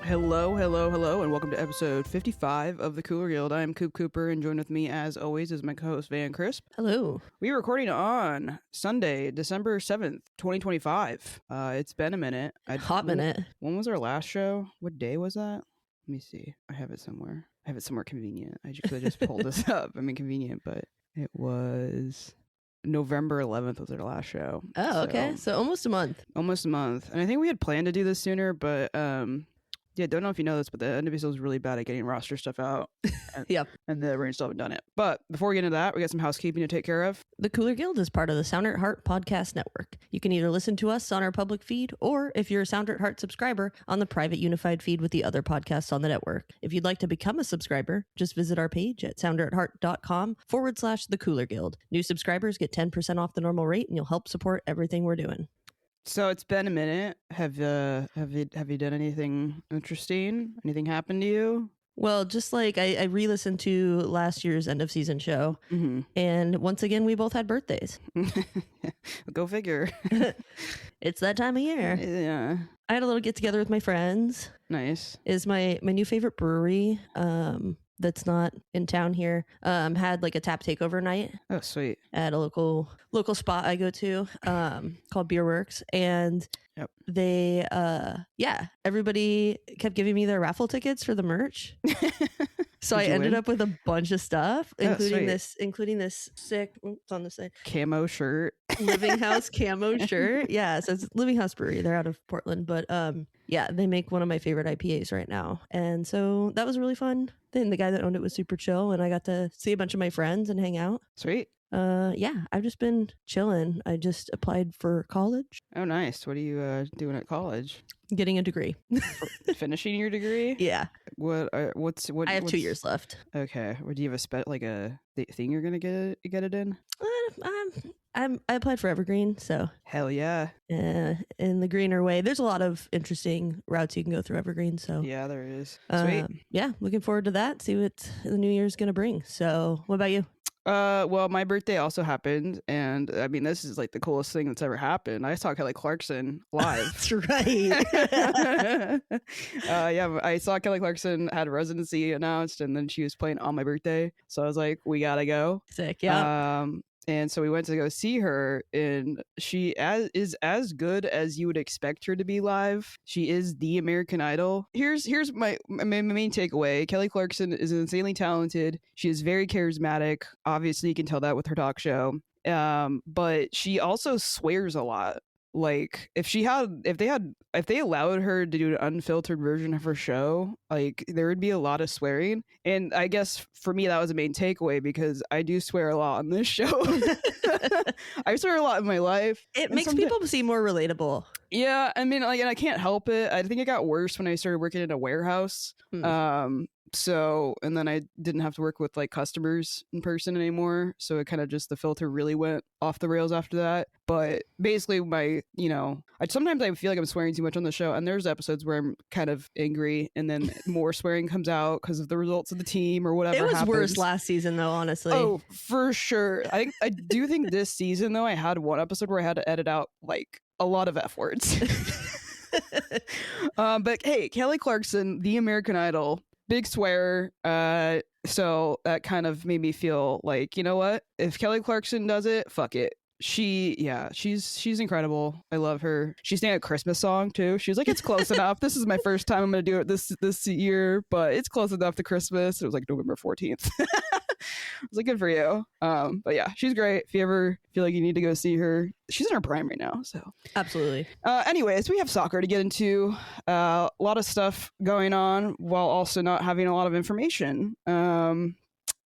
Hello, and welcome to episode 55 of the Cooler Guild. I am Coop Cooper, and joined with me, as always, is my co-host, Van Crisp. Hello. We are recording on Sunday, December 7th, 2025. It's been a minute. Hot minute. When was our last show? What day was that? Let me see. I have it somewhere. Convenient. I just pulled this up. I mean, convenient, but it was... November 11th was our last show. Oh, okay. So almost a month. And I think we had planned to do this sooner, but yeah, don't know if you know this, but the NWSL is really bad at getting roster stuff out. Yep. And the Rangers still haven't done it. But before we get into that, we got some housekeeping to take care of. The Cooler Guild is part of the Sound at Heart podcast network. You can either listen to us on our public feed, or if you're a Sound at Heart subscriber, on the private unified feed with the other podcasts on the network. If you'd like to become a subscriber, just visit our page at sounderatheart.com/the Cooler Guild. New subscribers get 10% off the normal rate, and you'll help support everything we're doing. So it's been a minute. Have you done anything interesting? Anything happened to you? Well, just like I re-listened to last year's end of season show, and once again, we both had birthdays. Go figure. It's that time of year. Yeah. I had a little get together with my friends. Nice. Is my new favorite brewery. That's not in town here, had like a tap takeover night. Oh, sweet. At a local spot I go to, called Beer Works. And yep. They, everybody kept giving me their raffle tickets for the merch. So I ended up with a bunch of stuff, including this sick, it's on the side, camo shirt, Living House camo shirt. Yeah, so it's Living House Brewery. They're out of Portland, but yeah, they make one of my favorite IPAs right now, and so that was really fun. Then the guy that owned it was super chill, and I got to see a bunch of my friends and hang out. Sweet. Yeah, I've just been chilling. I just applied for college. Oh, nice. What are you doing at college? Getting a degree. Finishing your degree? Yeah. What? I have 2 years left. Okay. Or do you have a thing you're gonna get it in? I applied for Evergreen, so hell yeah. In the greener way. There's a lot of interesting routes you can go through Evergreen. So yeah, there is. Sweet. Yeah, looking forward to that. See what the new year's gonna bring. So, what about you? Well, my birthday also happened, and I mean, this is like the coolest thing that's ever happened. I saw Kelly Clarkson live. That's right. Yeah, I saw Kelly Clarkson had a residency announced, and then she was playing on my birthday. So I was like, we gotta go. Sick, yeah. And so we went to go see her, and she is as good as you would expect her to be live. She is the American Idol. Here's my main takeaway. Kelly Clarkson is insanely talented. She is very charismatic. Obviously, you can tell that with her talk show. But she also swears a lot. Like if they allowed her to do an unfiltered version of her show, like there would be a lot of swearing. And I guess for me that was a main takeaway, because I do swear a lot on this show. I swear a lot in my life. It makes people seem more relatable. Yeah, I mean, like, and I can't help it. I think it got worse when I started working in a warehouse. So, and then I didn't have to work with like customers in person anymore. So it kind of just, the filter really went off the rails after that. But basically sometimes I feel like I'm swearing too much on the show, and there's episodes where I'm kind of angry, and then more swearing comes out because of the results of the team or whatever. It was happens. Worse last season though, honestly. Oh, for sure. I do think this season though, I had one episode where I had to edit out like a lot of F words. But hey, Kelly Clarkson, the American Idol, big swearer. So that kind of made me feel like, you know what? If Kelly Clarkson does it, fuck it. She's incredible. I love her. She sang a Christmas song too. She was like, it's close enough. This is my first time I'm gonna do it this year, but it's close enough to Christmas. It was like November 14th. I was like, good for you. But yeah, she's great. If you ever feel like you need to go see her, she's in her prime right now. So absolutely. Anyways, we have soccer to get into. A lot of stuff going on while also not having a lot of information.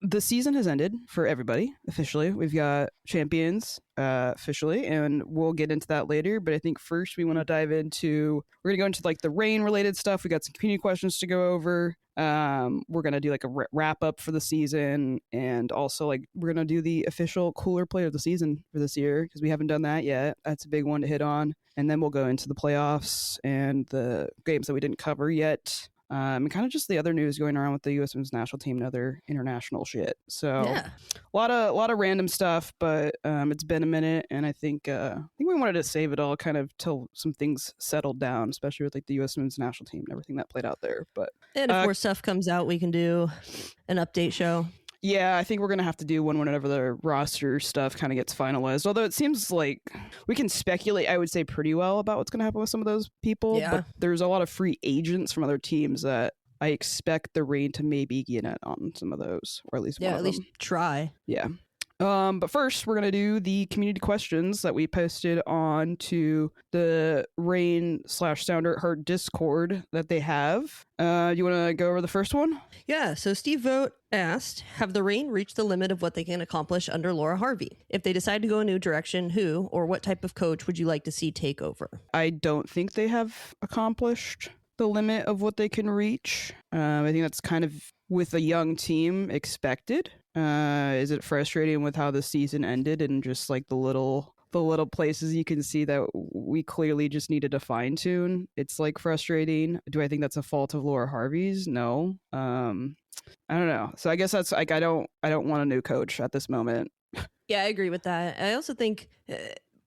The season has ended for everybody officially. We've got champions officially, and we'll get into that later. But I think first we want to dive into, we're gonna go into like the rain related stuff. We got some community questions to go over. We're gonna do like a wrap up for the season, and also like we're gonna do the official Cooler Player of the Season for this year, because we haven't done that yet. That's a big one to hit on. And then we'll go into the playoffs and the games that we didn't cover yet. and kind of just the other news going around with the U.S. Women's National Team and other international shit. So Yeah. a lot of random stuff, but it's been a minute, and I think we wanted to save it all kind of till some things settled down, especially with like the U.S. Women's National Team and everything that played out there. But And if more stuff comes out, we can do an update show. yeah, I think we're going to have to do one whenever the roster stuff kind of gets finalized. Although it seems like we can speculate, I would say, pretty well about what's going to happen with some of those people. Yeah. But there's a lot of free agents from other teams that I expect the Reign to maybe get in on some of those, or at least one of them. Try. Yeah. But first, we're going to do the community questions that we posted on to the Reign/Sounder Heart Discord that they have. You want to go over the first one? Yeah, so Steve Vogt asked, have the Reign reached the limit of what they can accomplish under Laura Harvey? If they decide to go a new direction, who or what type of coach would you like to see take over? I don't think they have accomplished the limit of what they can reach. I think that's kind of, with a young team, expected. Is it frustrating with how the season ended and just like the little places you can see that we clearly just needed to fine tune? It's like frustrating. Do I think that's a fault of Laura Harvey's? No. I don't know. So I guess that's like, I don't want a new coach at this moment. Yeah, I agree with that. I also think,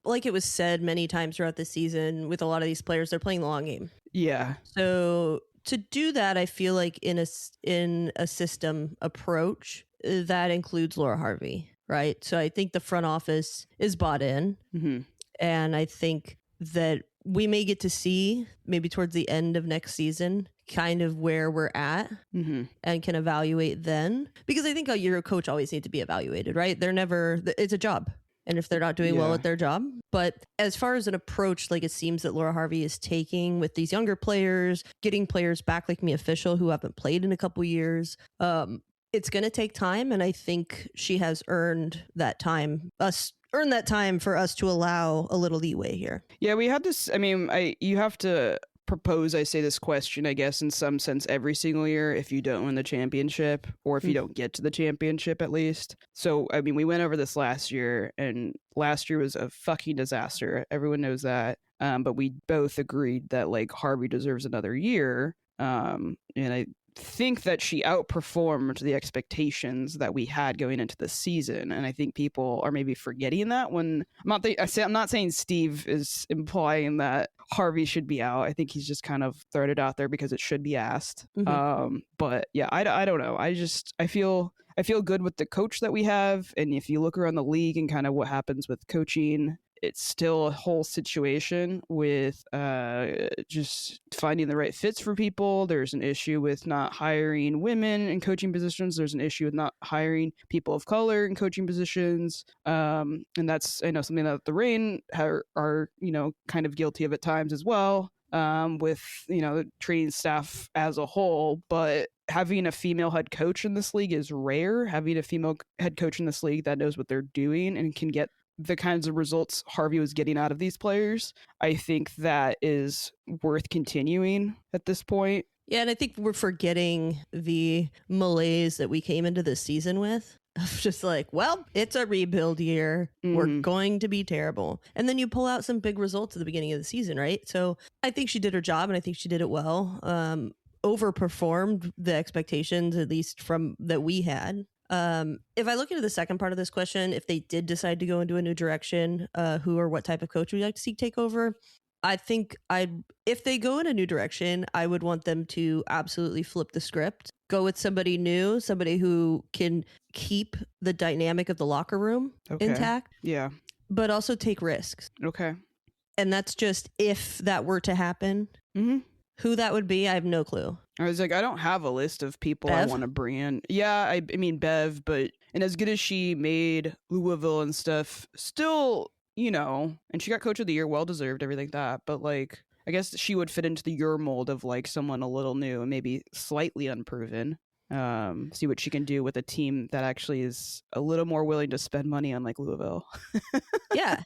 like it was said many times throughout the season, with a lot of these players, they're playing the long game. Yeah. So to do that, I feel like in a system approach that includes Laura Harvey, right? So I think the front office is bought in, and I think that we may get to see maybe towards the end of next season kind of where we're at and can evaluate then, because I think a Euro coach always needs to be evaluated, right? It's a job. And if they're not doing well at their job. But as far as an approach, like it seems that Laura Harvey is taking with these younger players, getting players back like Mia Fishel who haven't played in a couple years, it's going to take time. And I think she has earned that time for us to allow a little leeway here. Yeah, we had this. I mean, you have to propose, I say, this question, I guess, in some sense every single year if you don't win the championship, or if you don't get to the championship at least. So, I mean, we went over this last year, and last year was a fucking disaster. Everyone knows that. But we both agreed that, like, Harvey deserves another year. And I think that she outperformed the expectations that we had going into the season, and I think people are maybe forgetting that. When I'm not saying Steve is implying that Harvey should be out. I think he's just kind of thrown it out there because it should be asked. But yeah, I don't know. I feel good with the coach that we have, and if you look around the league and kind of what happens with coaching, it's still a whole situation with just finding the right fits for people. There's an issue with not hiring women in coaching positions. There's an issue with not hiring people of color in coaching positions. And that's, I know, something that the Reign are kind of guilty of at times as well, with, the training staff as a whole. But having a female head coach in this league is rare. Having a female head coach in this league that knows what they're doing and can get the kinds of results Harvey was getting out of these players, I think that is worth continuing at this point. Yeah, and I think we're forgetting the malaise that we came into this season with. Just like, well, it's a rebuild year. We're going to be terrible. And then you pull out some big results at the beginning of the season, right? So I think she did her job, and I think she did it well. Overperformed the expectations, at least from that we had. If I look into the second part of this question, if they did decide to go into a new direction, who or what type of coach would you like to see take over? I think if they go in a new direction, I would want them to absolutely flip the script, go with somebody new, somebody who can keep the dynamic of the locker room intact. Yeah. But also take risks. Okay. And that's just if that were to happen. Who that would be, I have no clue. I was like, I don't have a list of people Bev? I want to bring in. Yeah, I mean, Bev, but, and as good as she made Louisville and stuff, still, and she got coach of the year, well-deserved, everything like that. But, like, I guess she would fit into the your mold of, like, someone a little new and maybe slightly unproven. See what she can do with a team that actually is a little more willing to spend money on, like, Louisville. Yeah.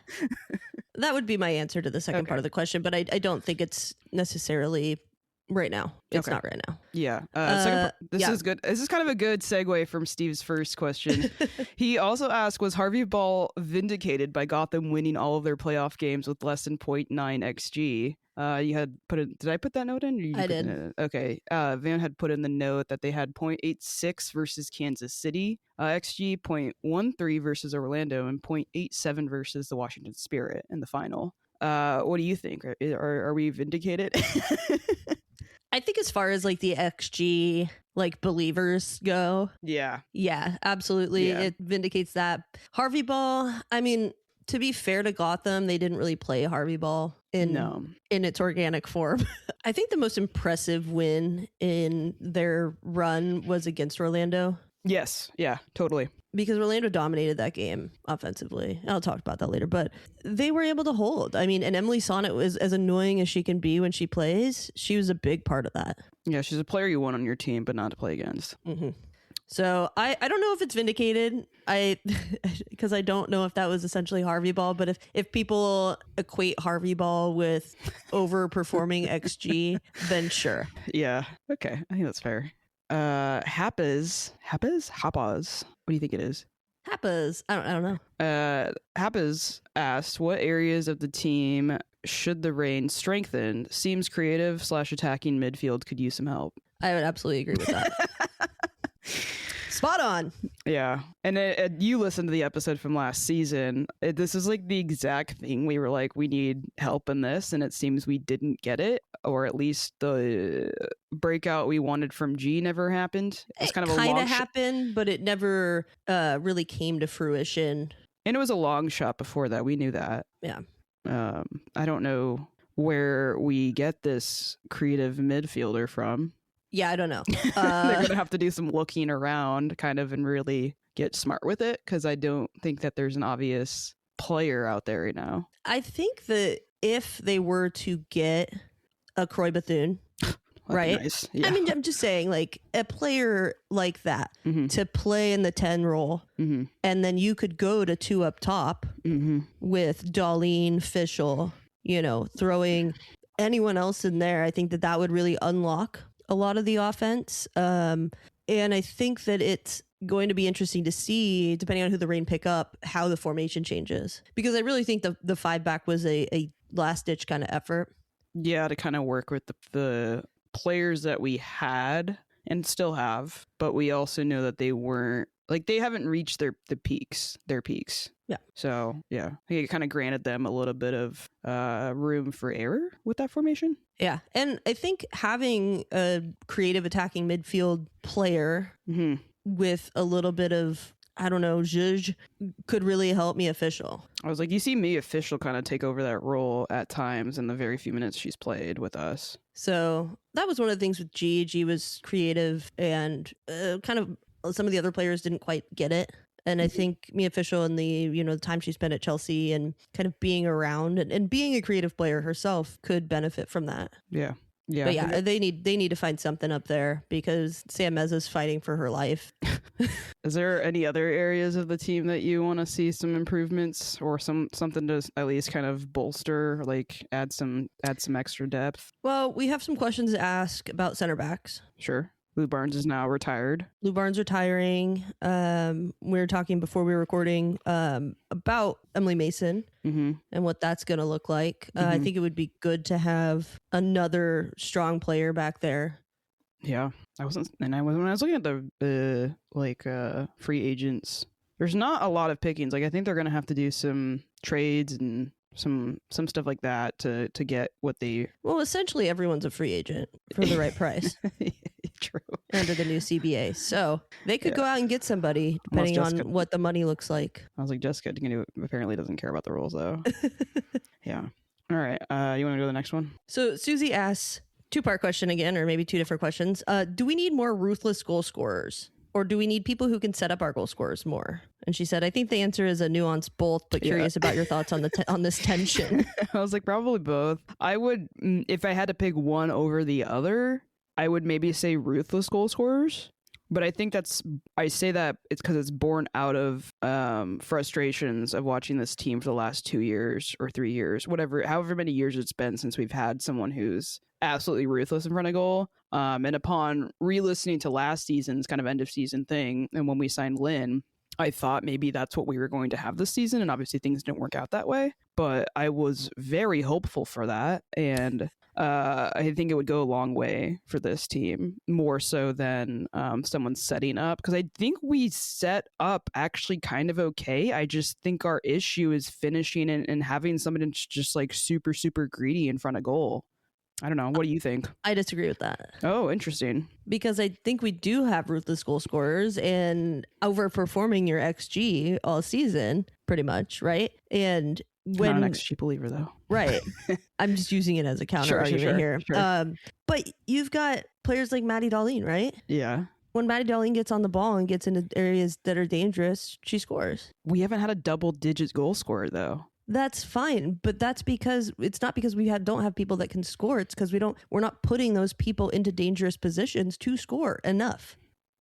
That would be my answer to the second part of the question, but I don't think it's necessarily right now. It's not right now. Yeah. Second part, this is good. This is kind of a good segue from Steve's first question. He also asked, was Harvey Ball vindicated by Gotham winning all of their playoff games with less than 0.9 XG? You had put it. Did I put that note in? Or you I put did. it in? Okay. Van had put in the note that they had 0.86 versus Kansas City, XG 0.13 versus Orlando, and 0.87 versus the Washington Spirit in the final. What do you think? Are we vindicated? I think as far as like the XG like believers go, Yeah, absolutely. Yeah. It vindicates that. Harvey Ball, I mean, to be fair to Gotham, they didn't really play Harvey Ball in its organic form. I think the most impressive win in their run was against Orlando. Yes. Yeah, totally. Because Orlando dominated that game offensively. I'll talk about that later, but they were able to hold. I mean, and Emily Sonnet was as annoying as she can be when she plays. She was a big part of that. Yeah, she's a player you want on your team, but not to play against. Mm-hmm. So I don't know if it's vindicated. Because I don't know if that was essentially Harvey Ball, but if people equate Harvey Ball with overperforming XG, then sure. Yeah. Okay. I think that's fair. Happas. What do you think it is? Happas. I don't know. Happas asked, what areas of the team should the Reign strengthen? Seems creative / attacking midfield could use some help. I would absolutely agree with that. Spot on. Yeah. And you listened to the episode from last season. This is like the exact thing. We were like, we need help in this. And it seems we didn't get it. Or at least the breakout we wanted from G never happened. It was kind of happened, but it never really came to fruition. And it was a long shot before that. We knew that. Yeah. I don't know where we get this creative midfielder from. Yeah, I don't know. They're going to have to do some looking around kind of and really get smart with it, because I don't think that there's an obvious player out there right now. I think that if they were to get a Croy Bethune, right? Nice. Yeah. I mean, I'm just saying, like, a player like that to play in the 10 role, and then you could go to 2 up top with Darlene, Fischl, throwing anyone else in there. I think that would really unlock a lot of the offense. And I think that it's going to be interesting to see, depending on who the Reign pick up, how the formation changes. Because I really think the 5-back was a last-ditch kind of effort. Yeah, to kind of work with the players that we had and still have, but we also know that they weren't, like, they haven't reached their peaks. Yeah. So, yeah, I think it kind of granted them a little bit of room for error with that formation. Yeah. And I think having a creative attacking midfield player with a little bit of, I don't know, zhuzh could really help Mia Fischl. I was like, you see Mia Fischl kind of take over that role at times in the very few minutes she's played with us. So that was one of the things with G. G was creative, and kind of some of the other players didn't quite get it. And I think Mia Fischl and the time she spent at Chelsea and kind of being around and being a creative player herself could benefit from that. Yeah. Yeah. But yeah, they need to find something up there, because Sam Mezza's fighting for her life. Is there any other areas of the team that you want to see some improvements or something to at least kind of bolster, like add some extra depth? Well, we have some questions to ask about center backs. Sure. Lou Barnes is now retired. Lou Barnes retiring. We were talking before we were recording about Emily Mason and what that's going to look like. I think it would be good to have another strong player back there. Yeah, when I was looking at the free agents, there's not a lot of pickings. Like, I think they're going to have to do some trades and some stuff like that to get what they... Well, essentially everyone's a free agent for the right price. True. Under the new CBA. So they could go out and get somebody depending on what the money looks like. I was like, Jessica apparently doesn't care about the rules though. Yeah. All right. You want to go to the next one? So Susie asks, 2-part question again, or maybe 2 different questions. Do we need more ruthless goal scorers? Or do we need people who can set up our goal scorers more? And she said, I think the answer is a nuance both, but curious about your thoughts on on this tension. I was like, probably both. I would, if I had to pick one over the other, I would maybe say ruthless goal scorers. But I think I say that it's because it's born out of frustrations of watching this team for the last 2 years or 3 years, however many years it's been since we've had someone who's absolutely ruthless in front of goal. And upon re-listening to last season's kind of end of season thing, and when we signed Lynn, I thought maybe that's what we were going to have this season. And obviously things didn't work out that way. but I was very hopeful for that. And I think it would go a long way for this team, more so than someone setting up. Because I think we set up actually kind of okay. I just think our issue is finishing and having somebody just like super, super greedy in front of goal. I don't know. What do you think? I disagree with that. Oh, interesting. Because I think we do have ruthless goal scorers and overperforming your XG all season, pretty much, right? And when not an XG believer, though. Right. I'm just using it as a counter argument here. Sure. But you've got players like Maddie Darlene, right? Yeah. When Maddie Darlene gets on the ball and gets into areas that are dangerous, she scores. We haven't had a double-digit goal scorer, though. That's fine, but that's because it's not because we don't have people that can score. It's because we're not putting those people into dangerous positions to score enough.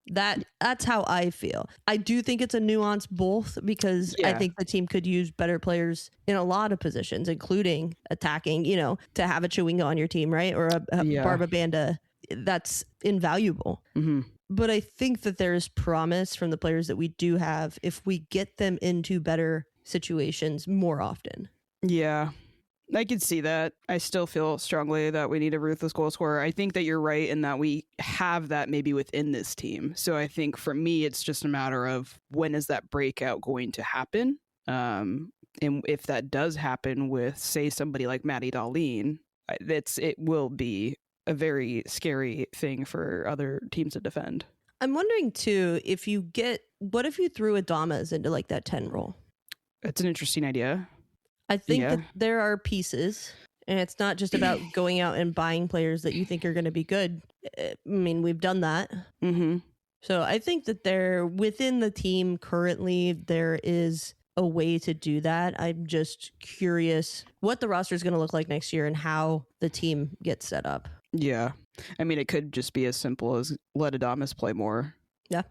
That's how I feel. I do think it's a nuance both because I think the team could use better players in a lot of positions, including attacking, to have a Chewinga on your team, right? Or a Barba Banda. That's invaluable. Mm-hmm. But I think that there is promise from the players that we do have if we get them into better situations more often. Yeah, I can see that. I still feel strongly that we need a ruthless goal scorer. I think that you're right in that we have that maybe within this team. So I think for me, it's just a matter of when is that breakout going to happen? And if that does happen with, say, somebody like Maddie Darlene, it will be a very scary thing for other teams to defend. I'm wondering too, what if you threw Adamas into like that 10 role? That's an interesting idea. I think that there are pieces, and it's not just about going out and buying players that you think are going to be good. I mean, we've done that. Mm-hmm. So I think that within the team currently, there is a way to do that. I'm just curious what the roster is going to look like next year and how the team gets set up. Yeah. I mean, it could just be as simple as let Adamas play more. Yeah.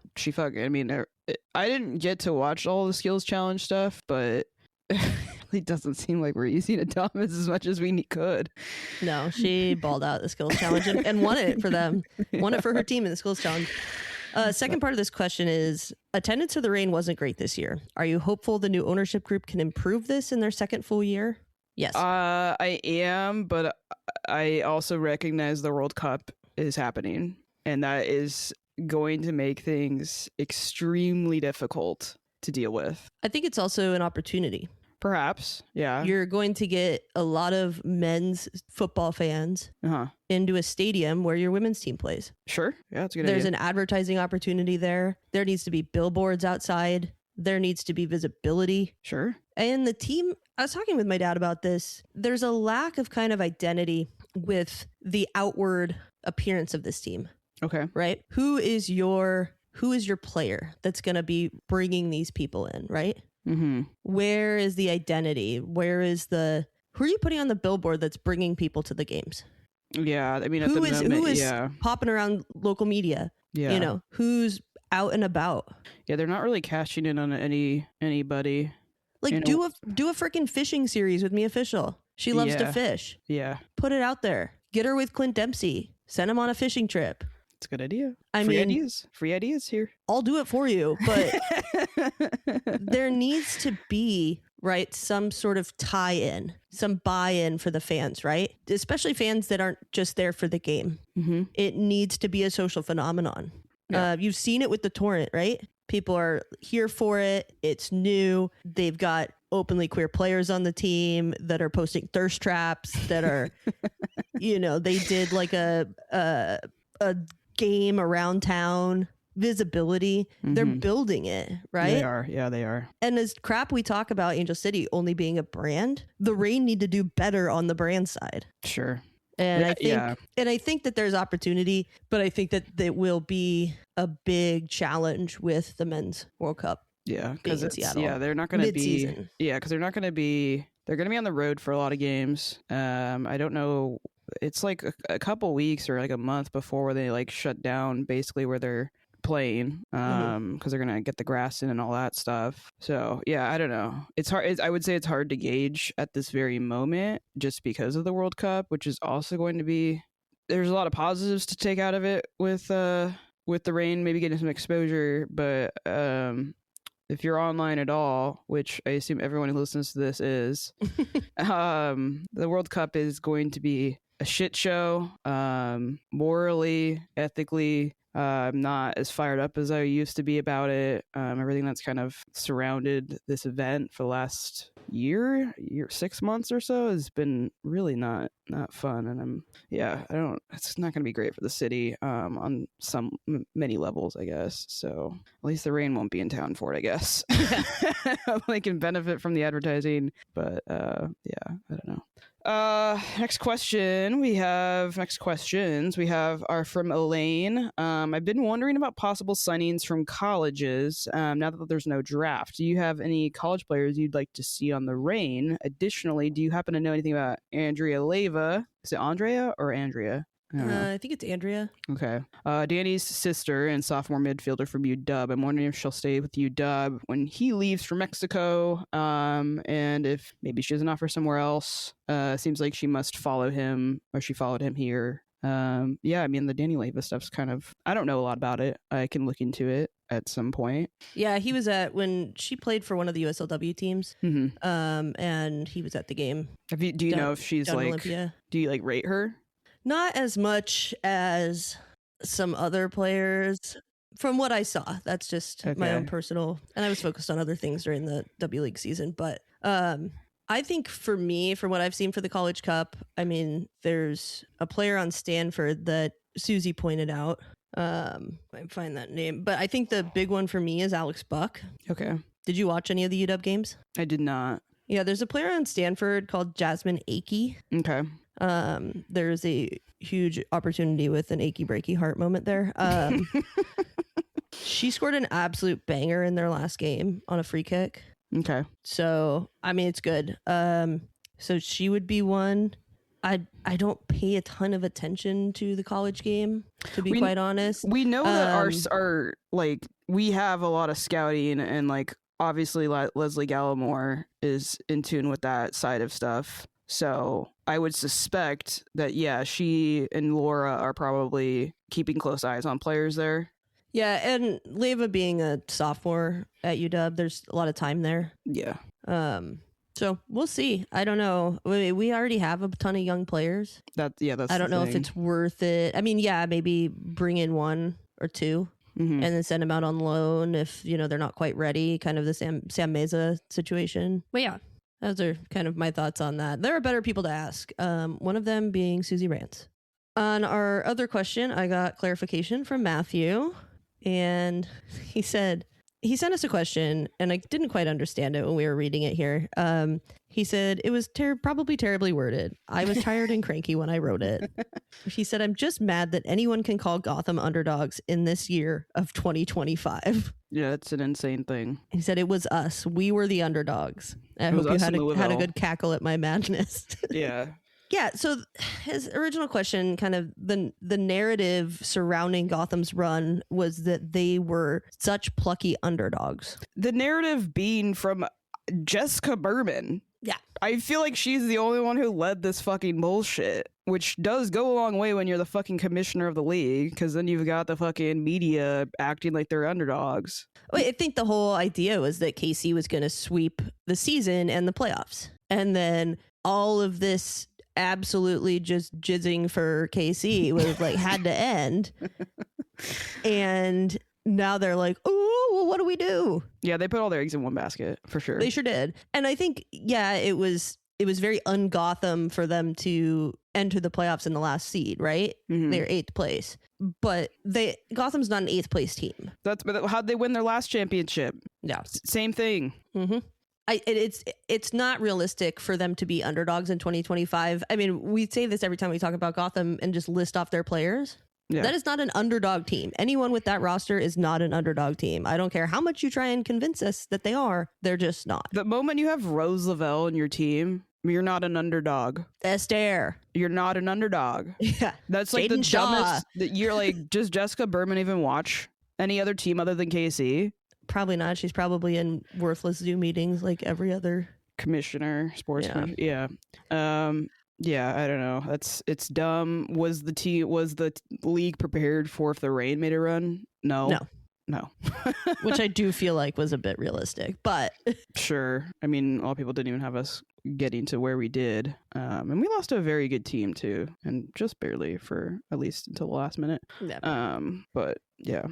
I didn't get to watch all the skills challenge stuff, but it really doesn't seem like we're using Adamas as much as we could. No, she balled out the skills challenge and won it for them. Won it for her team in the skills challenge. Second part of this question is, attendance for the Reign wasn't great this year. Are you hopeful the new ownership group can improve this in their second full year? Yes. I am, but I also recognize the World Cup is happening, and that is going to make things extremely difficult to deal with. I think it's also an opportunity. Perhaps, yeah. You're going to get a lot of men's football fans into a stadium where your women's team plays. Sure, yeah, that's a good There's idea. an advertising opportunity there. There needs to be billboards outside. There needs to be visibility. Sure. And the team, I was talking with my dad about this. There's a lack of kind of identity with the outward appearance of this team. Okay. Right? Who is your player that's going to be bringing these people in, right? Mm-hmm. Where is the identity? Who are you putting on the billboard that's bringing people to the games? Yeah, I mean, who is popping around local media? Yeah. Who's out and about? Yeah, they're not really cashing in on anybody. Like, do a freaking fishing series with Mia Fishel. She loves to fish. Yeah. Put it out there. Get her with Clint Dempsey. Send him on a fishing trip. It's a good idea. Free ideas here. I'll do it for you, but there needs to be, right, some sort of tie-in, some buy-in for the fans, right? Especially fans that aren't just there for the game. Mm-hmm. It needs to be a social phenomenon. Yeah. You've seen it with the Torrent, right? People are here for it. It's new. They've got openly queer players on the team that are posting thirst traps that are, they did like a game around town. Visibility. Mm-hmm. They're building it, right? They are. Yeah, they are. And as crap we talk about Angel City only being a brand, the Reign need to do better on the brand side. Sure. And I think that there's opportunity, but I think that it will be a big challenge with the Men's World Cup. Yeah, because they're not going to be. Yeah, because they're not going to be. They're going to be on the road for a lot of games. I don't know. It's like a couple weeks or like a month before they like shut down basically where they're playing because they're gonna get the grass in and all that stuff. So yeah, I don't know. It's hard. I would say it's hard to gauge at this very moment just because of the World Cup, which is also going to be. There's a lot of positives to take out of it with the Reign maybe getting some exposure, but if you're online at all, which I assume everyone who listens to this is, the World Cup is going to be a shit show, morally, ethically. I'm not as fired up as I used to be about it. Everything that's kind of surrounded this event for the last year, 6 months or so has been really not fun. And it's not going to be great for the city on many levels, I guess. So at least the rain won't be in town for it, I guess. They can benefit from the advertising, but I don't know. Next questions we have are from Elaine. I've been wondering about possible signings from colleges now that there's no draft. Do you have any college players you'd like to see on the Reign? Additionally, do you happen to know anything about Andrea Leyva? Is it Andrea or Andrea? I think it's Andrea. Okay. Danny's sister and sophomore midfielder from UW. I'm wondering if she'll stay with UW when he leaves for Mexico, and if maybe she has an offer somewhere else. Seems like she must follow him, or she followed him here. I mean, the Danny Leyva stuff's kind of... I don't know a lot about it. I can look into it at some point. Yeah, he was when she played for one of the USLW teams, and he was at the game. Do you know if she's like... Olympia. Do you rate her? Not as much as some other players from what I saw. That's just my own personal, and I was focused on other things during the W League season. But I think for me, from what I've seen for the College Cup, I mean, there's a player on Stanford that Susie pointed out. I find that name, but I think the big one for me is Alex Buck. Okay. Did you watch any of the UW games? I did not. Yeah, there's a player on Stanford called Jasmine Akey. Okay. There's a huge opportunity with an achy breaky heart moment there. She scored an absolute banger in their last game on a free kick. Okay. So, I mean, it's good. So she would be one. I don't pay a ton of attention to the college game, to be quite honest. We know that our we have a lot of scouting, and obviously Leslie Gallimore is in tune with that side of stuff. So I would suspect that, she and Laura are probably keeping close eyes on players there. Yeah, and Leyva being a sophomore at UW, there's a lot of time there. Yeah. So we'll see. I don't know. We already have a ton of young players. That's I don't know if it's worth it. I mean, maybe bring in one or two and then send them out on loan if, they're not quite ready. Kind of the Sam Meza situation. But yeah. Those are kind of my thoughts on that. There are better people to ask. One of them being Susie Rance. On our other question, I got clarification from Matthew, and he said he sent us a question, and I didn't quite understand it when we were reading it here. He said it was probably terribly worded. I was tired and cranky when I wrote it. He said, I'm just mad that anyone can call Gotham underdogs in this year of 2025. Yeah, it's an insane thing. He said it was us. We were the underdogs. I hope you had a good cackle at my madness. Yeah. Yeah, so his original question, kind of the narrative surrounding Gotham's run was that they were such plucky underdogs. The narrative being from Jessica Berman. Yeah. I feel like she's the only one who led this fucking bullshit, which does go a long way when you're the fucking commissioner of the league, because then you've got the fucking media acting like they're underdogs. Well, I think the whole idea was that KC was going to sweep the season and the playoffs. And then all of this absolutely just jizzing for KC was had to end. And now they're like, oh, well, what do we do? Yeah, they put all their eggs in one basket for sure. They sure did. And I think, it was very un-Gotham for them to enter the playoffs in the last seed, right? Mm-hmm. They're 8th place. But Gotham's not an 8th place team. But how'd they win their last championship? Yeah. Same thing. Mm-hmm. It's not realistic for them to be underdogs in 2025. I mean, we say this every time we talk about Gotham and just list off their players. Yeah. That is not an underdog team. Anyone with that roster is not an underdog team. I don't care how much you try and convince us that they are. They're just not. The moment you have Rose Lavelle in your team, you're not an underdog. Esther. You're not an underdog. Yeah. That's the dumbest. You're does Jessica Berman even watch any other team other than KC? Probably not. She's probably in worthless Zoom meetings like every other commissioner, sports commissioner. Yeah. Yeah, I don't know. It's dumb. Was the league prepared for if the Reign made a run? No. no. Which I do feel like was a bit realistic, but Sure. I mean, a lot of people didn't even have us getting to where we did. And we lost to a very good team too, and just barely for at least until the last minute. But yeah.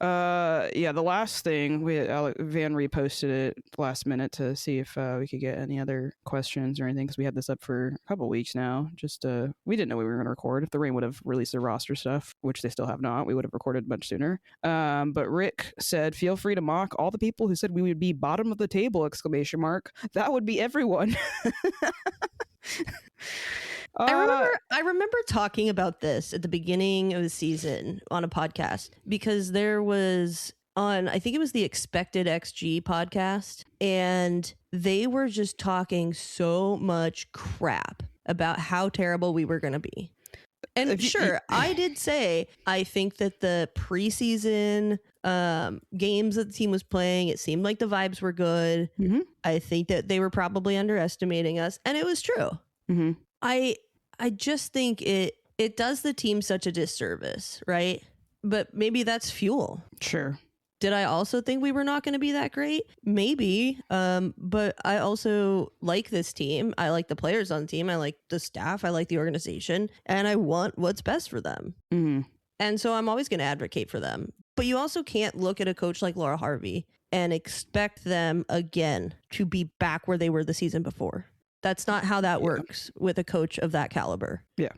The last thing Van reposted it last minute to see if we could get any other questions or anything, because we had this up for a couple weeks now. Just we didn't know we were going to record. If the Reign would have released their roster stuff, which they still have not, we would have recorded much sooner. But Rick said, "Feel free to mock all the people who said we would be bottom of the table!" ! That would be everyone. I remember talking about this at the beginning of the season on a podcast, because there was I think it was the Expected XG podcast, and they were just talking so much crap about how terrible we were going to be. And I did say, I think that the preseason games that the team was playing, it seemed like the vibes were good. Mm-hmm. I think that they were probably underestimating us, and it was true. Mm-hmm. I just think it does the team such a disservice, right? But maybe that's fuel. Sure. Did I also think we were not going to be that great? Maybe. But I also like this team. I like the players on the team. I like the staff. I like the organization. And I want what's best for them. Mm-hmm. And so I'm always going to advocate for them. But you also can't look at a coach like Laura Harvey and expect them again to be back where they were the season before. That's not how that works with a coach of that caliber. Yeah.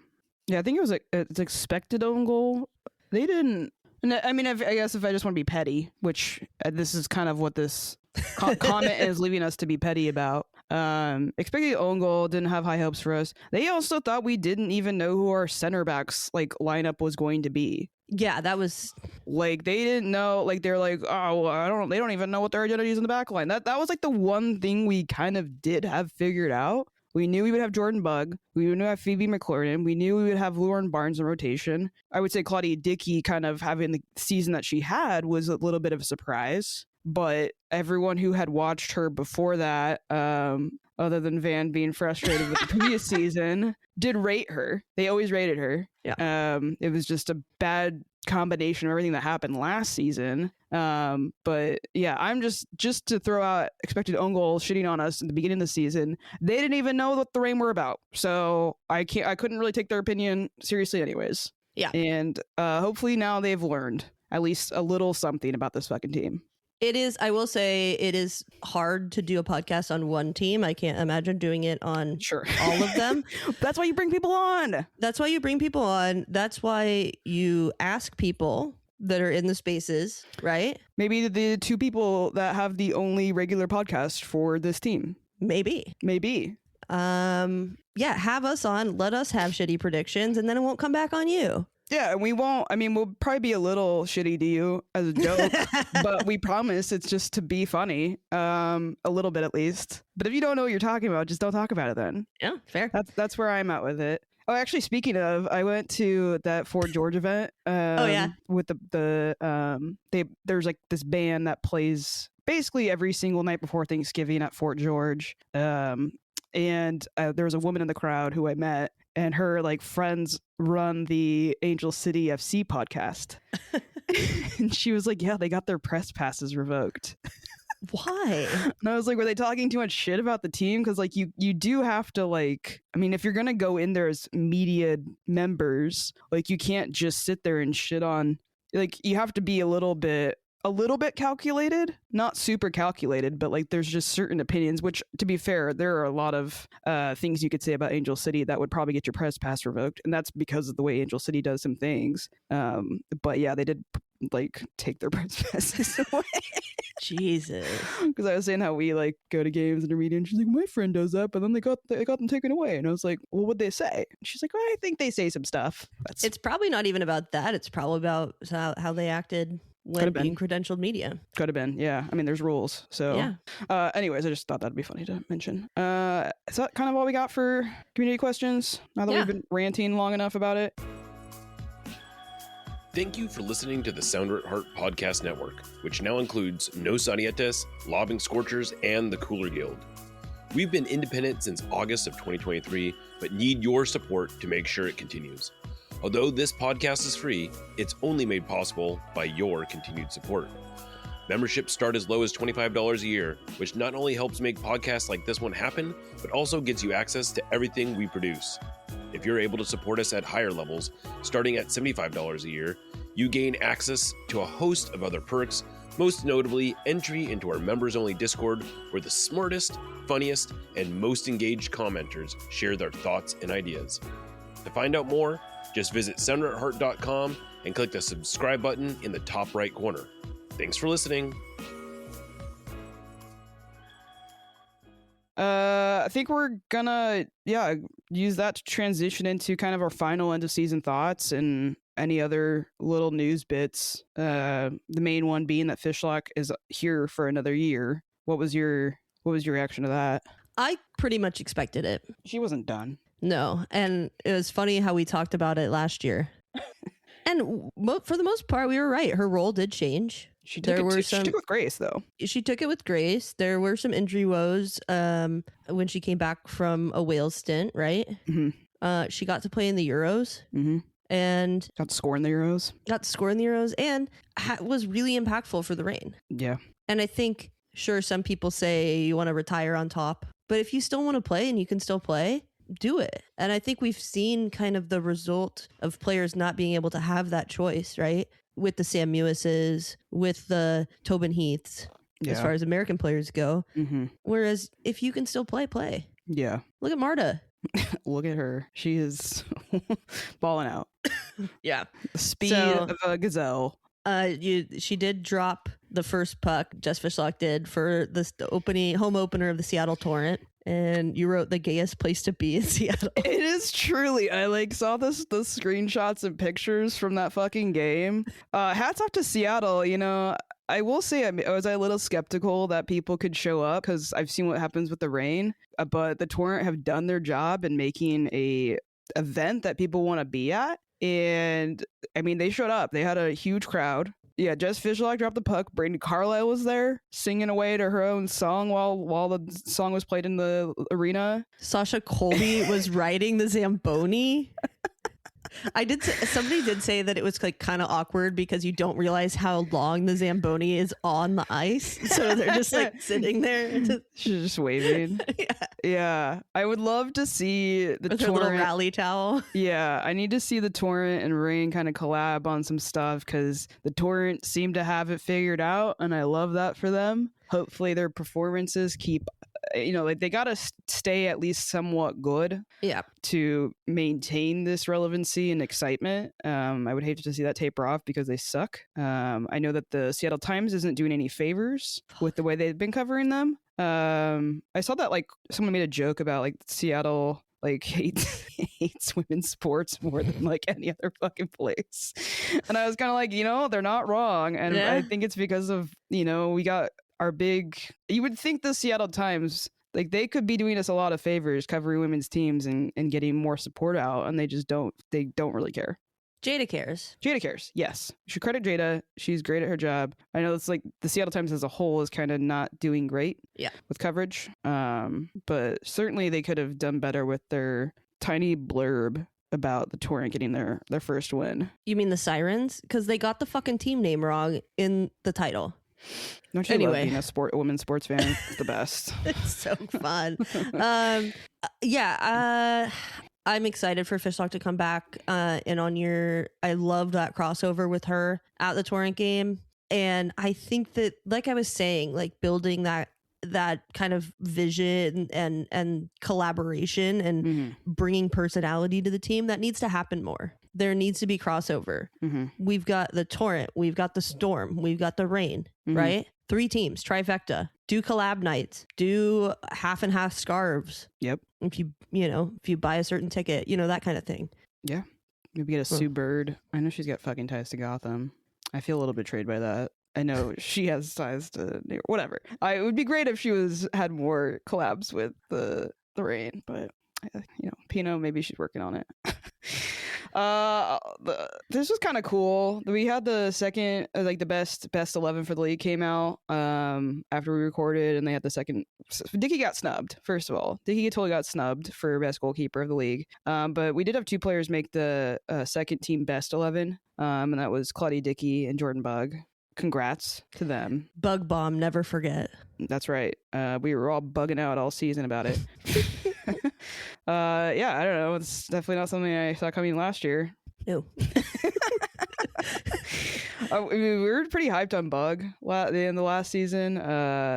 Yeah, I think it was it's expected own goal. They didn't. I mean, I guess if I just want to be petty, which this is kind of what this comment is leaving us to be petty about. Expected own goal, didn't have high hopes for us. They also thought we didn't even know who our center backs lineup was going to be. Yeah, that was they didn't know. They're like, oh, well, they don't even know what their identity is in the back line. That was the one thing we kind of did have figured out. We knew we would have Jordan Bugg. We knew we would have Phoebe McClurnan. We knew we would have Lauren Barnes in rotation. I would say Claudia Dickey kind of having the season that she had was a little bit of a surprise. But everyone who had watched her before that, other than Van being frustrated with the previous season, did rate her. They always rated her. Yeah. It was just a bad combination of everything that happened last season. But yeah, I'm just to throw out expected own goal shitting on us in the beginning of the season. They didn't even know what the Reign were about. So I couldn't really take their opinion seriously anyways. Yeah. And hopefully now they've learned at least a little something about this fucking team. It is, I will say, it is hard to do a podcast on one team. I can't imagine doing it on all of them. That's why you bring people on. That's why you bring people on. That's why you ask people that are in the spaces, right? Maybe the two people that have the only regular podcast for this team. Maybe. Yeah, have us on. Let us have shitty predictions, and then it won't come back on you. Yeah, and we won't. I mean, we'll probably be a little shitty to you as a joke, but we promise it's just to be funny, a little bit at least. But if you don't know what you're talking about, just don't talk about it then. Yeah, fair. That's where I'm at with it. Oh, actually, speaking of, I went to that Fort George event. With there's this band that plays basically every single night before Thanksgiving at Fort George. And there was a woman in the crowd who I met, and her friends run the Angel City FC podcast. And she was like, yeah, they got their press passes revoked. Why? And I was like, were they talking too much shit about the team? Because you do have to if you're gonna go in there as media members, you can't just sit there and shit on. You have to be a little bit calculated, not super calculated, but there's just certain opinions, which, to be fair, there are a lot of things you could say about Angel City that would probably get your press pass revoked, and that's because of the way Angel City does some things. But yeah, they did take their press passes away. Jesus. Because I was saying how we go to games and media, and she's like, my friend does that, but then they got them taken away. And I was like, well, what'd they say? And she's like, well, I think they say some stuff. It's probably not even about that. It's probably about how they acted when being credentialed media. Could have been, yeah. I mean, there's rules. So, yeah. Anyways, I just thought that'd be funny to mention. Is that kind of all we got for community questions? Now that we've been ranting long enough about it. Thank you for listening to the Sounder at Heart Podcast Network, which now includes Nos Arietes, Lobbing Scorchers, and the Cooler Guild. We've been independent since August of 2023, but need your support to make sure it continues. Although this podcast is free, it's only made possible by your continued support. Memberships start as low as $25 a year, which not only helps make podcasts like this one happen, but also gets you access to everything we produce. If you're able to support us at higher levels, starting at $75 a year, you gain access to a host of other perks, most notably entry into our members-only Discord, where the smartest, funniest, and most engaged commenters share their thoughts and ideas. To find out more, just visit sounderetheart.com and click the subscribe button in the top right corner. Thanks for listening. I think we're gonna use that to transition into kind of our final end of season thoughts and any other little news bits. The main one being that Fishlock is here for another year. What was your reaction to that? I pretty much expected it. She wasn't done. No, and it was funny how we talked about it last year. And for the most part, we were right. Her role did change. She took it with grace, though. She took it with grace. There were some injury woes when she came back from a Wales stint, right? Mm-hmm. She got to play in the Euros. Mm-hmm. And got to score in the Euros. And was really impactful for the Reign. Yeah. And I think, sure, some people say you want to retire on top. But if you still want to play and you can still play, do it. And I think we've seen kind of the result of players not being able to have that choice, right? With the Sam Mewises, with the Tobin Heaths, as far as American players go. Mm-hmm. Whereas if you can still play. Yeah. Look at Marta. Look at her. She is balling out. Yeah. The speed of a gazelle. She did drop the first puck. Jess Fishlock did for the home opener of the Seattle Torrent. And you wrote the gayest place to be in Seattle. It is truly. I saw the screenshots and pictures from that fucking game. Hats off to Seattle. You know, I will say I was a little skeptical that people could show up because I've seen what happens with the Reign. But the Torrent have done their job in making a event that people want to be at. And I mean, they showed up. They had a huge crowd. Yeah, Jess Fishlock dropped the puck. Brandi Carlisle was there singing away to her own song while the song was played in the arena. Sasha Colby was riding the Zamboni. Somebody did say that it was like kind of awkward because you don't realize how long the Zamboni is on the ice. So they're just like sitting there. She's just waving. Yeah. I would love to see the with her little rally towel. Yeah. I need to see the Torrent and Reign kind of collab on some stuff because the Torrent seem to have it figured out. And I love that for them. Hopefully their performances keep, they got to stay at least somewhat good to maintain this relevancy and excitement. I would hate to see that taper off because they suck. I know that the Seattle Times isn't doing any favors with the way they've been covering them. I saw that someone made a joke about Seattle hates women's sports more than any other fucking place. And I was kind of they're not wrong. And I think it's because of, we got our big, you would think the Seattle Times, they could be doing us a lot of favors covering women's teams and getting more support out. And they don't really care. Jada cares. Yes. You should credit Jada. She's great at her job. I know it's the Seattle Times as a whole is kind of not doing great with coverage. But certainly they could have done better with their tiny blurb about the Torrent getting their first win. You mean the Sirens? Because they got the fucking team name wrong in the title. Don't you love being a women's sports fan? It's the best. It's so fun. I'm excited for Fishlock to come back. And I loved that crossover with her at the Torrent game. And I think that, like I was saying, building that kind of vision and collaboration and bringing personality to the team, that needs to happen more. There needs to be crossover. We've got the Torrent, we've got the Storm, we've got the Reign, right? 3 teams, trifecta. Do collab nights, do half and half scarves. Yep. If you buy a certain ticket, that kind of thing. Yeah. Maybe get a Sue Bird. I know she's got fucking ties to Gotham. I feel a little betrayed by that. I know she has ties to New York. Whatever. It would be great if she had more collabs with the Reign, but Pino, maybe she's working on it. The this was kind of cool. We had the second, like the best 11 for the league came out after we recorded, and they had the second. Dickey got snubbed. First of all, Dickey totally got snubbed for best goalkeeper of the league. But we did have two players make the second team best 11, and that was Claudia, Dickey, and Jordan Bug. Congrats to them. Bug bomb, never forget. That's right. We were all bugging out all season about it. Yeah, I don't know. It's definitely not something I saw coming last year. Ew. I mean, we were pretty hyped on Bug in the last season.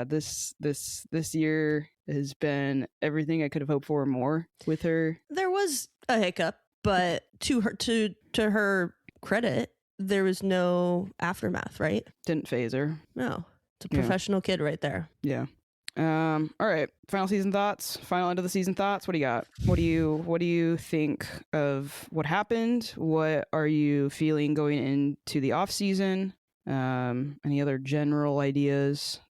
This year has been everything I could have hoped for and more with her. There was a hiccup, but to her credit, there was no aftermath, right? Didn't phase her. No. It's a professional kid right there. Yeah. All right. Final season thoughts. Final end of the season thoughts. What do you got? What do you think of what happened? What are you feeling going into the off season? Any other general ideas?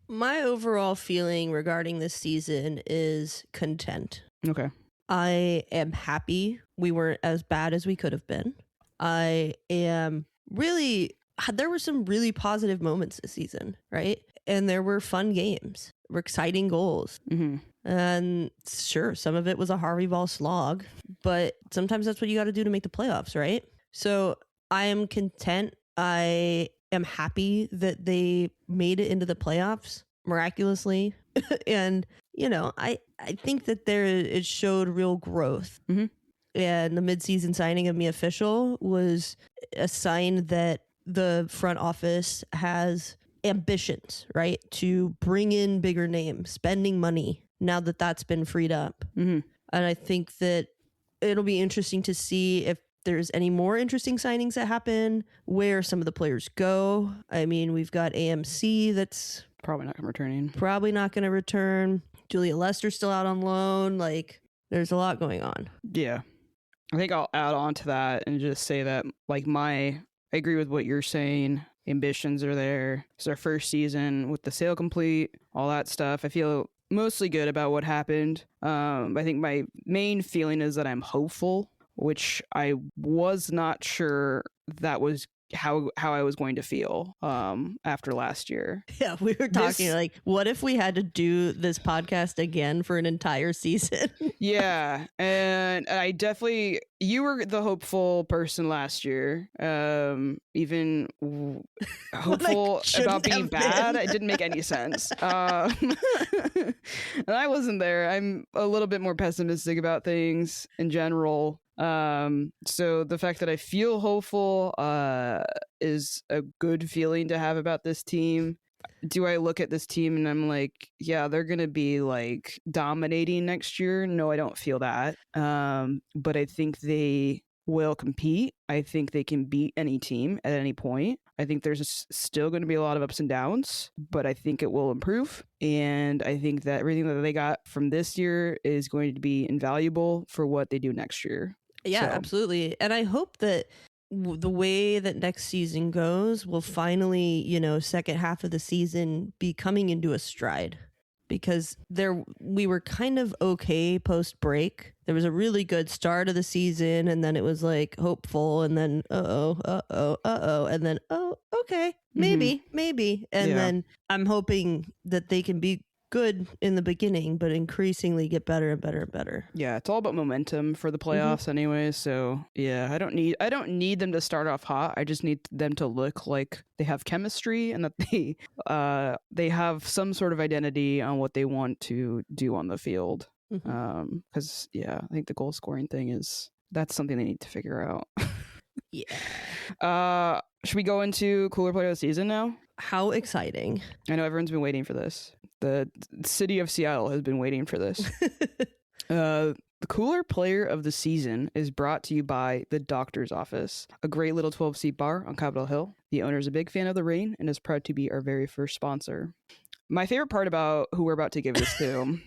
My overall feeling regarding this season is content. Okay. I am happy we weren't as bad as we could have been. I am really, there were some really positive moments this season, right? And there were fun games, were exciting goals. Mm-hmm. And sure, some of it was a Harvey Ball slog, but sometimes that's what you got to do to make the playoffs, right? So I am content. I am happy that they made it into the playoffs miraculously. And, you know, I think that it showed real growth. Mm-hmm. And the midseason signing of Mia Fishel was a sign that the front office has ambitions, right? To bring in bigger names, spending money now that that's been freed up. Mm-hmm. And I think that it'll be interesting to see if there's any more interesting signings that happen, where some of the players go. I mean, we've got AMC that's probably not going to return. Julia Lester's still out on loan. Like, there's a lot going on. Yeah. I think I'll add on to that and just say that, like, I agree with what you're saying. Ambitions are there. It's our first season with the sale complete, all that stuff. I feel mostly good about what happened. I think my main feeling is that I'm hopeful, which I was not sure that was how I was going to feel after last year. Yeah, we were talking like, what if we had to do this podcast again for an entire season? Yeah, and I definitely, you were the hopeful person last year. Even hopeful about being bad. It didn't make any sense. And I wasn't there. I'm a little bit more pessimistic about things in general. So the fact that I feel hopeful is a good feeling to have about this team. Do I look at this team and I'm like, yeah, they're gonna be like dominating next year? No, I don't feel that. But I think they will compete. I think they can beat any team at any point. I think there's still going to be a lot of ups and downs, but I think it will improve. And I think that everything that they got from this year is going to be invaluable for what they do next year. Yeah, so. Absolutely. And I hope that the way that next season goes will finally, second half of the season be coming into a stride, because we were kind of okay post break. There was a really good start of the season, and then it was like hopeful, and then and then okay, maybe, and then I'm hoping that they can be good in the beginning, but increasingly get better and better and better. Yeah, it's all about momentum for the playoffs anyway. So yeah, I don't need them to start off hot. I just need them to look like they have chemistry and that they have some sort of identity on what they want to do on the field. Because I think the goal scoring thing that's something they need to figure out. Yeah. Should we go into cooler player of the season now? How exciting. I know everyone's been waiting for this. The city of Seattle has been waiting for this. The cooler player of the season is brought to you by The Doctor's Office, a great little 12-seat bar on Capitol Hill. The owner is a big fan of the rain and is proud to be our very first sponsor. My favorite part about who we're about to give this to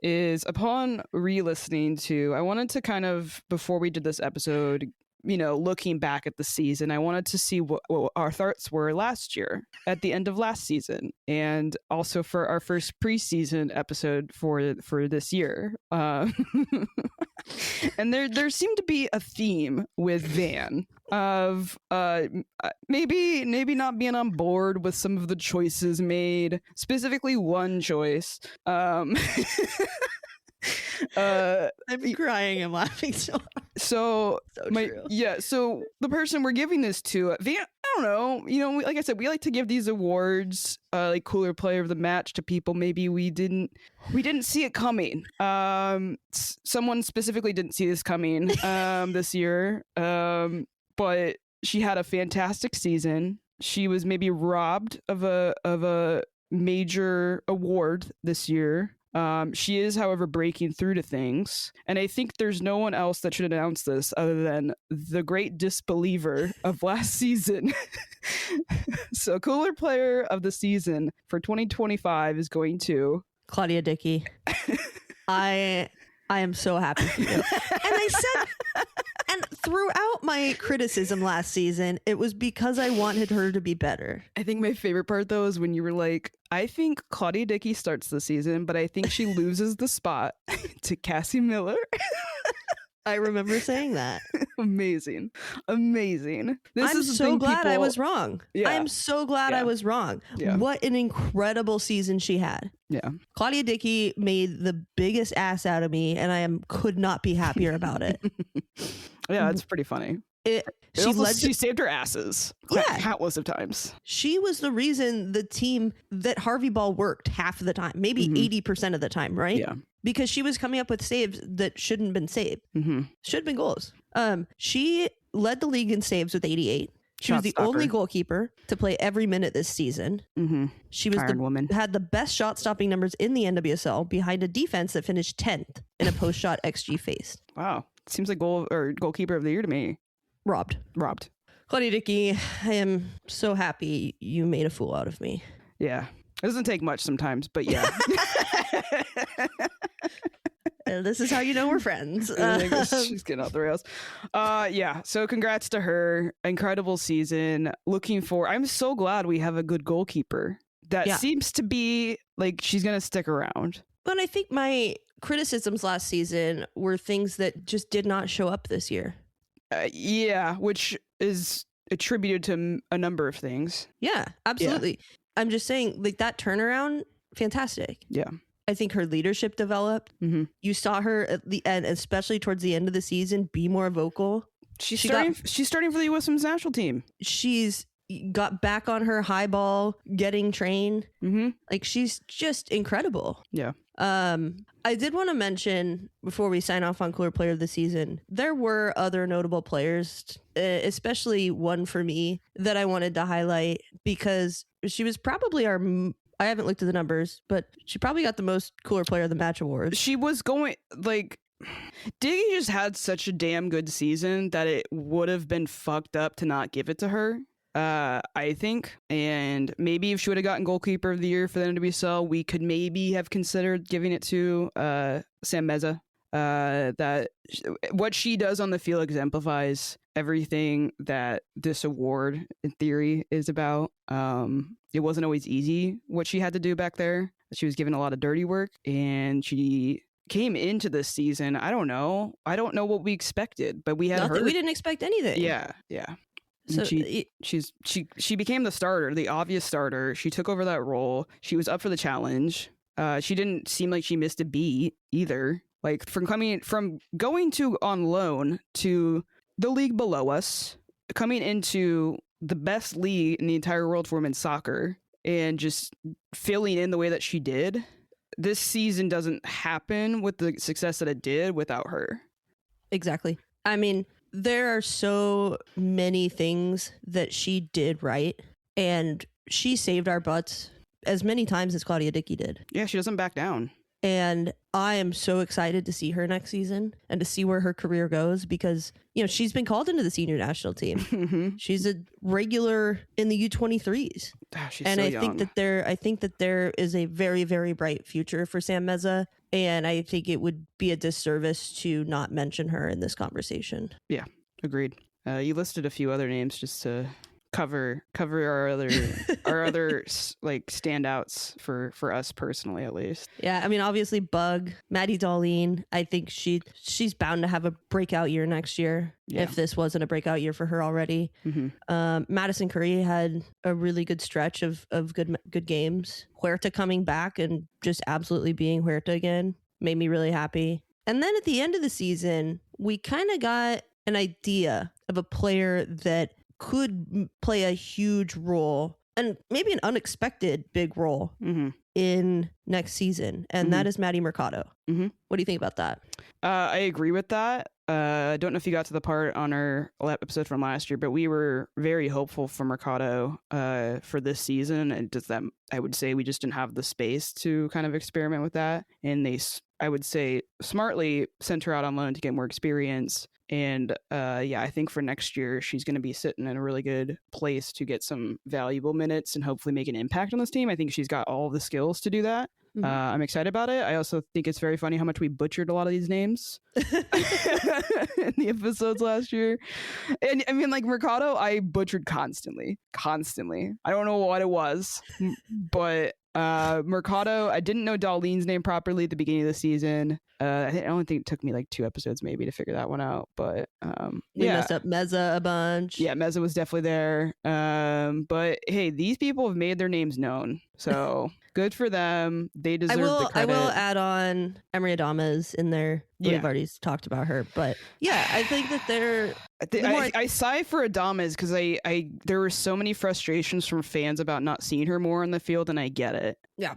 is upon re-listening to, I wanted to kind of, before we did this episode, looking back at the season, I wanted to see what our thoughts were last year at the end of last season, and also for our first preseason episode for this year. And there seemed to be a theme with Van. of maybe not being on board with some of the choices made, specifically one choice. I'm crying and laughing so hard. So the person we're giving this to, I don't know, like I said, we like to give these awards, like Cooler Player of the Match, to people maybe we didn't see it coming. Someone specifically didn't see this coming this year, but she had a fantastic season. She was maybe robbed of a major award this year. She is, however, breaking through to things, and I think there's no one else that should announce this other than the great disbeliever of last season. So, Cooler Player of the Season for 2025 is going to Claudia Dickey. I am so happy for you. And I said, and throughout my criticism last season, it was because I wanted her to be better. I think my favorite part, though, is when you were like, I think Claudia Dickey starts the season, but I think she loses the spot to Cassie Miller. I remember saying that. Amazing. I'm so glad I was wrong. Yeah. I'm so glad I was wrong. Yeah. What an incredible season she had. Yeah. Claudia Dickey made the biggest ass out of me, and I could not be happier about it. Yeah, it's pretty funny. She saved her asses countless of times. She was the reason the team that Harvey Ball worked half of the time, maybe 80% of the time, right? Yeah. Because she was coming up with saves that shouldn't have been saved. Should have been goals. She led the league in saves with 88. She was the only goalkeeper to play every minute this season. She was had the best shot stopping numbers in the NWSL, behind a defense that finished 10th in a post shot XG faced. Wow. Seems like goalkeeper of the year to me. Robbed. Claudia Dickey, I am so happy you made a fool out of me. Yeah. It doesn't take much sometimes, but yeah. This is how you know we're friends. She's getting off the rails. Yeah. So congrats to her. Incredible season. I'm so glad we have a good goalkeeper. That seems to be like she's going to stick around. But I think my criticisms last season were things that just did not show up this year. Yeah, which is attributed to a number of things. Yeah, absolutely. Yeah. I'm just saying, like, that turnaround, fantastic. Yeah. I think her leadership developed. You saw her at the end, especially towards the end of the season, be more vocal. She's starting for the USWNT national team. She's got back on her high ball, getting trained. Like, she's just incredible. Yeah. I did want to mention, before we sign off on Cooler Player of the Season, there were other notable players, especially one for me that I wanted to highlight, because she was probably I haven't looked at the numbers, but she probably got the most Cooler Player of the Match awards. She was going, like, Dickey just had such a damn good season that it would have been fucked up to not give it to her. I think, and maybe if she would have gotten goalkeeper of the year for the NWSL, we could maybe have considered giving it to Sam Meza. That what she does on the field exemplifies everything that this award, in theory, is about. It wasn't always easy what she had to do back there. She was given a lot of dirty work, and she came into this season. I don't know what we expected, but we had nothing. We didn't expect anything. Yeah. So she became the starter, the obvious starter. She took over that role. She was up for the challenge. She didn't seem like she missed a beat either. Like, from going to on loan to the league below us, coming into the best league in the entire world for women's soccer, and just filling in the way that she did. This season doesn't happen with the success that it did without her. Exactly. I mean, there are so many things that she did right, and she saved our butts as many times as Claudia Dickey did. Yeah, she doesn't back down. And I am so excited to see her next season and to see where her career goes, because, you know, she's been called into the senior national team. She's a regular in the U23s. She's so young. I think that there is a very, very bright future for Sam Meza, and I think it would be a disservice to not mention her in this conversation. Yeah, agreed. You listed a few other names just to cover our other like standouts for us personally, at least. Yeah, I mean, obviously Bug, Maddie Darlene, I think she's bound to have a breakout year next year. Yeah. If this wasn't a breakout year for her already. Madison Curry had a really good stretch of good games. Huerta coming back and just absolutely being Huerta again made me really happy. And then at the end of the season, we kind of got an idea of a player that could play a huge role and maybe an unexpected big role in next season. And that is Maddie Mercado. What do you think about that? I agree with that. I don't know if you got to the part on our episode from last year, but we were very hopeful for Mercado for this season. And just that, I would say we just didn't have the space to kind of experiment with that. And they, I would say, smartly sent her out on loan to get more experience. And I think for next year, she's going to be sitting in a really good place to get some valuable minutes and hopefully make an impact on this team. I think she's got all the skills to do that. I'm excited about it. I also think it's very funny how much we butchered a lot of these names in the episodes last year. And I mean, like Mercado, I butchered constantly. I don't know what it was, but Mercado, I didn't know Darlene's name properly at the beginning of the season. I only think it took me like 2 episodes maybe to figure that one out, but we messed up Meza a bunch. Yeah, Meza was definitely there. But hey, these people have made their names known, so good for them. They deserve the credit. I will add on Emery Adames in there. Yeah. We've already talked about her, but yeah, I think that they're. I sigh for Adames because there were so many frustrations from fans about not seeing her more on the field, and I get it. Yeah.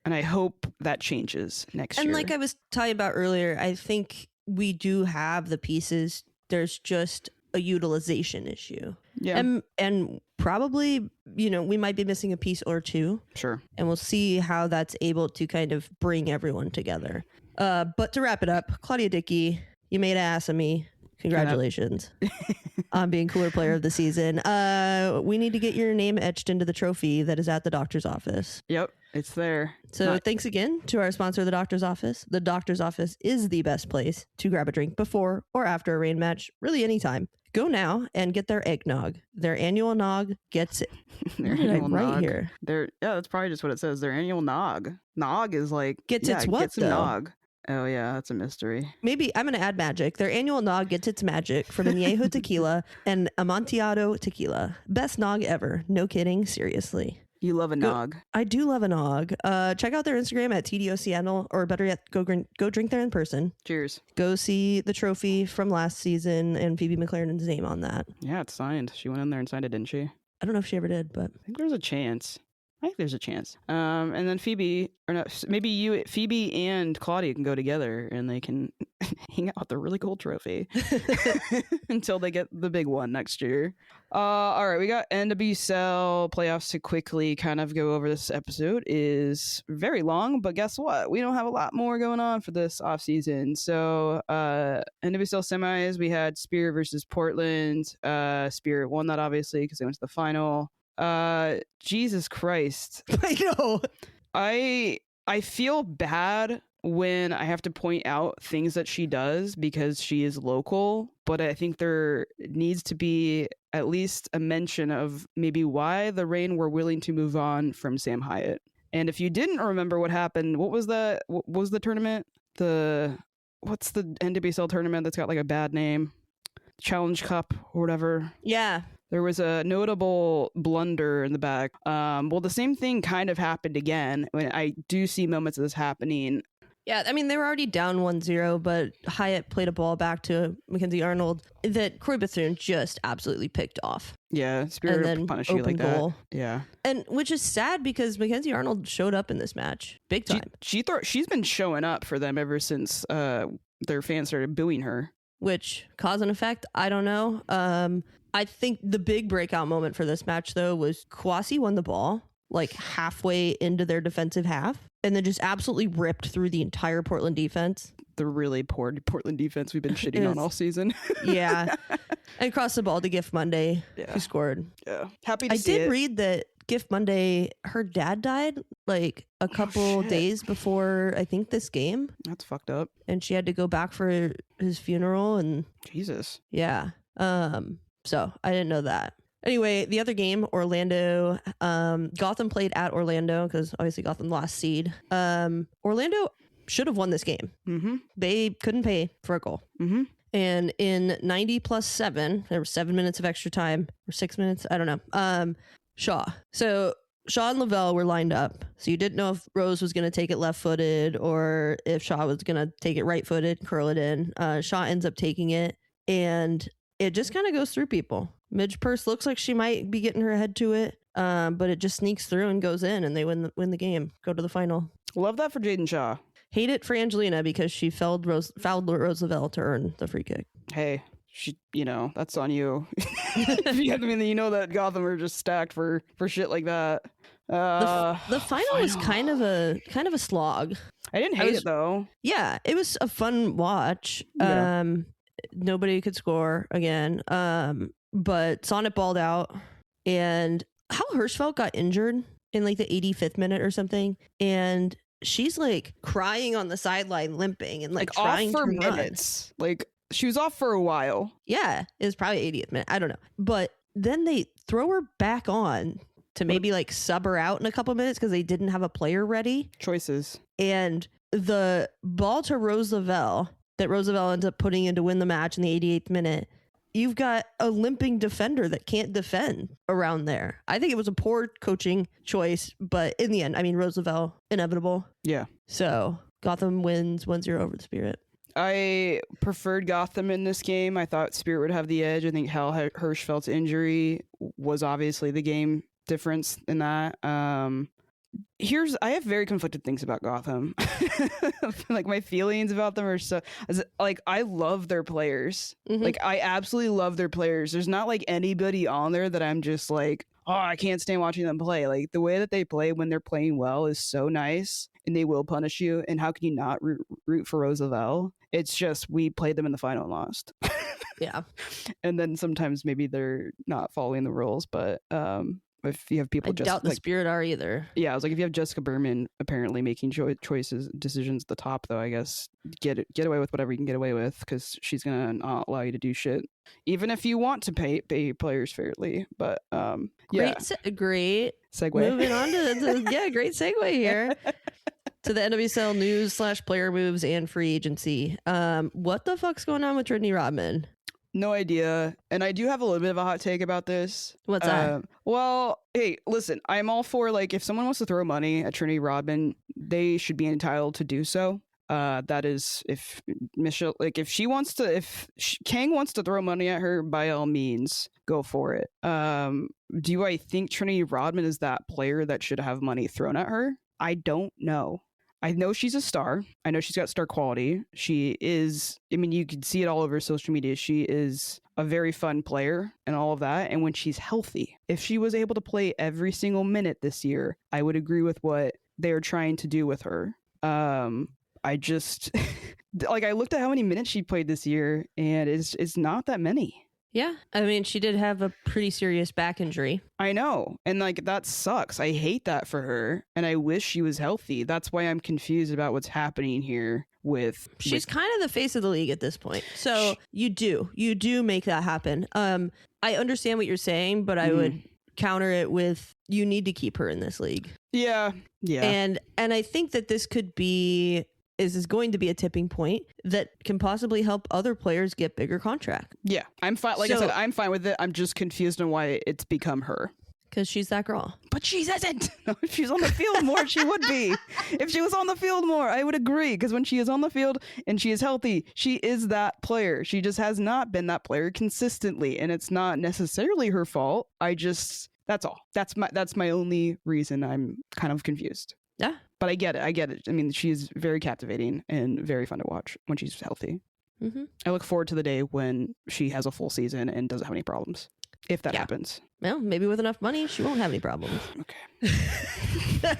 And I hope that changes next year. And like I was talking about earlier, I think we do have the pieces. There's just a utilization issue. Yeah. And probably, we might be missing a piece or two. Sure. And we'll see how that's able to kind of bring everyone together. But to wrap it up, Claudia Dickey, you made an ass of me. Congratulations on being Cooler Player of the Season. We need to get your name etched into the trophy that is at the doctor's office. Yep, it's there. So thanks again to our sponsor, the Doctor's Office. The Doctor's Office is the best place to grab a drink before or after a rain match, really anytime. Go now and get their eggnog. Their annual nog gets it. Their annual nog. Here? That's probably just what it says. Their annual nog. Nog is like gets its what though? Nog. Oh yeah, that's a mystery. Maybe I'm going to add magic. Their annual nog gets its magic from Añejo Tequila and Amontillado Tequila. Best nog ever. No kidding. Seriously. You love a nog. I do love a nog. Check out their Instagram at TDO Seattle, or better yet, go drink there in person. Cheers. Go see the trophy from last season and Phoebe McLaren's name on that. Yeah, it's signed. She went in there and signed it, didn't she? I don't know if she ever did, but I think there's a chance. And then Phoebe and Claudia can go together and they can hang out with the really cool trophy until they get the big one next year. All right, we got NWSL playoffs to quickly kind of go over. This episode is very long, but guess what? We don't have a lot more going on for this offseason. So NWSL semis, we had Spirit versus Portland. Spirit won that obviously because they went to the final. Jesus Christ. I know. I feel bad when I have to point out things that she does because she is local, but I think there needs to be at least a mention of maybe why the Reign were willing to move on from Sam Hyatt. And if you didn't remember what happened, what was the tournament? What's the NWSL tournament that's got like a bad name? Challenge Cup or whatever. Yeah. There was a notable blunder in the back. Well, the same thing kind of happened again. When I do see moments of this happening. Yeah, I mean, they were already down 1-0, but Hyatt played a ball back to Mackenzie Arnold that Croy Bethune just absolutely picked off. Yeah, Spirit and then punish you like goal. That. Yeah. And which is sad because Mackenzie Arnold showed up in this match big time. She's been showing up for them ever since their fans started booing her. Which, cause and effect, I don't know. I think the big breakout moment for this match, though, was Kwasi won the ball like halfway into their defensive half and then just absolutely ripped through the entire Portland defense. The really poor Portland defense we've been shitting on all season. Yeah. And crossed the ball to Gift Monday, who scored. Yeah. Happy to see it. I did read that Gift Monday, her dad died like a couple days before, I think, this game. That's fucked up. And she had to go back for his funeral. And Jesus. Yeah. So I didn't know that. Anyway, the other game, Orlando, Gotham played at Orlando because obviously Gotham lost seed. Orlando should have won this game. Mm-hmm. They couldn't pay for a goal. Mm-hmm. And in 90+7, there were 7 minutes of extra time or 6 minutes. I don't know. Shaw. So Shaw and Lavelle were lined up. So you didn't know if Rose was going to take it left-footed or if Shaw was going to take it right-footed, curl it in. Shaw ends up taking it, and it just kind of goes through people. Midge Purse looks like she might be getting her head to it, but it just sneaks through and goes in, and they win the game, go to the final. Love that for Jaden Shaw. Hate it for Angelina because she fouled Rose Lavelle to earn the free kick. Hey, that's on you. You know that Gotham are just stacked for shit like that. The final was kind of a slog. I didn't hate it though. Yeah, it was a fun watch. Yeah. Nobody could score again. But Sonnet balled out, and Hal Hirschfeld got injured in like the 85th minute or something, and she's like crying on the sideline, limping and like trying off for to minutes. Like she was off for a while. Yeah, it was probably 80th minute. I don't know. But then they throw her back on to maybe like sub her out in a couple minutes because they didn't have a player ready. Choices. And the ball to Rose Lavelle that Rose Lavelle ends up putting in to win the match in the 88th minute. You've got a limping defender that can't defend around there. I think it was a poor coaching choice, but in the end, I mean, Rose Lavelle, inevitable. Yeah. So Gotham wins 1-0 over the Spirit. I preferred Gotham in this game. I thought Spirit would have the edge. I think Hal Hirschfeld's injury was obviously the game difference in that. I have very conflicted things about Gotham. Like my feelings about them are so like I love their players. Mm-hmm. Like I absolutely love their players. There's not like anybody on there that I'm just like, oh, I can't stand watching them play. Like the way that they play when they're playing well is so nice, and they will punish you. And how can you not root for Roosevelt? It's just we played them in the final and lost. Yeah. And then sometimes maybe they're not following the rules, but if you have people, I doubt the Spirit are either. Yeah, I was like, if you have Jessica Berman apparently making decisions at the top, though, I guess get away with whatever you can get away with because she's gonna not allow you to do shit, even if you want to pay players fairly. But great segue. Moving on to great segue here to the NWSL news / player moves and free agency. What the fuck's going on with Trinity Rodman? No idea. And I do have a little bit of a hot take about this. What's that? Well, hey, listen, I'm all for like if someone wants to throw money at Trinity Rodman, they should be entitled to do so. That is, if Michelle, like if Kang wants to throw money at her, by all means, go for it. Do I think Trinity Rodman is that player that should have money thrown at her? I don't know. I know she's a star. I know she's got star quality. She is, I mean, you can see it all over social media. She is a very fun player and all of that. And when she's healthy, if she was able to play every single minute this year, I would agree with what they're trying to do with her. I just, like, I looked at how many minutes she played this year, and it's not that many. Yeah, I mean, she did have a pretty serious back injury. I know. And like, that sucks. I hate that for her. And I wish she was healthy. That's why I'm confused about what's happening here she's kind of the face of the league at this point. So you do make that happen. I understand what you're saying, but I would counter it with you need to keep her in this league. Yeah. Yeah. And I think that this could be is going to be a tipping point that can possibly help other players get bigger contract. Yeah, I'm fine. Like I said, I'm fine with it. I'm just confused on why it's become her. Because she's that girl. But she isn't. If she's on the field more, she would be. If she was on the field more, I would agree. Because when she is on the field and she is healthy, she is that player. She just has not been that player consistently. And it's not necessarily her fault. That's all. That's my only reason I'm kind of confused. Yeah. But I get it. I mean, she's very captivating and very fun to watch when she's healthy. Mm-hmm. I look forward to the day when she has a full season and doesn't have any problems. If that happens. Well, maybe with enough money, she won't have any problems. Okay.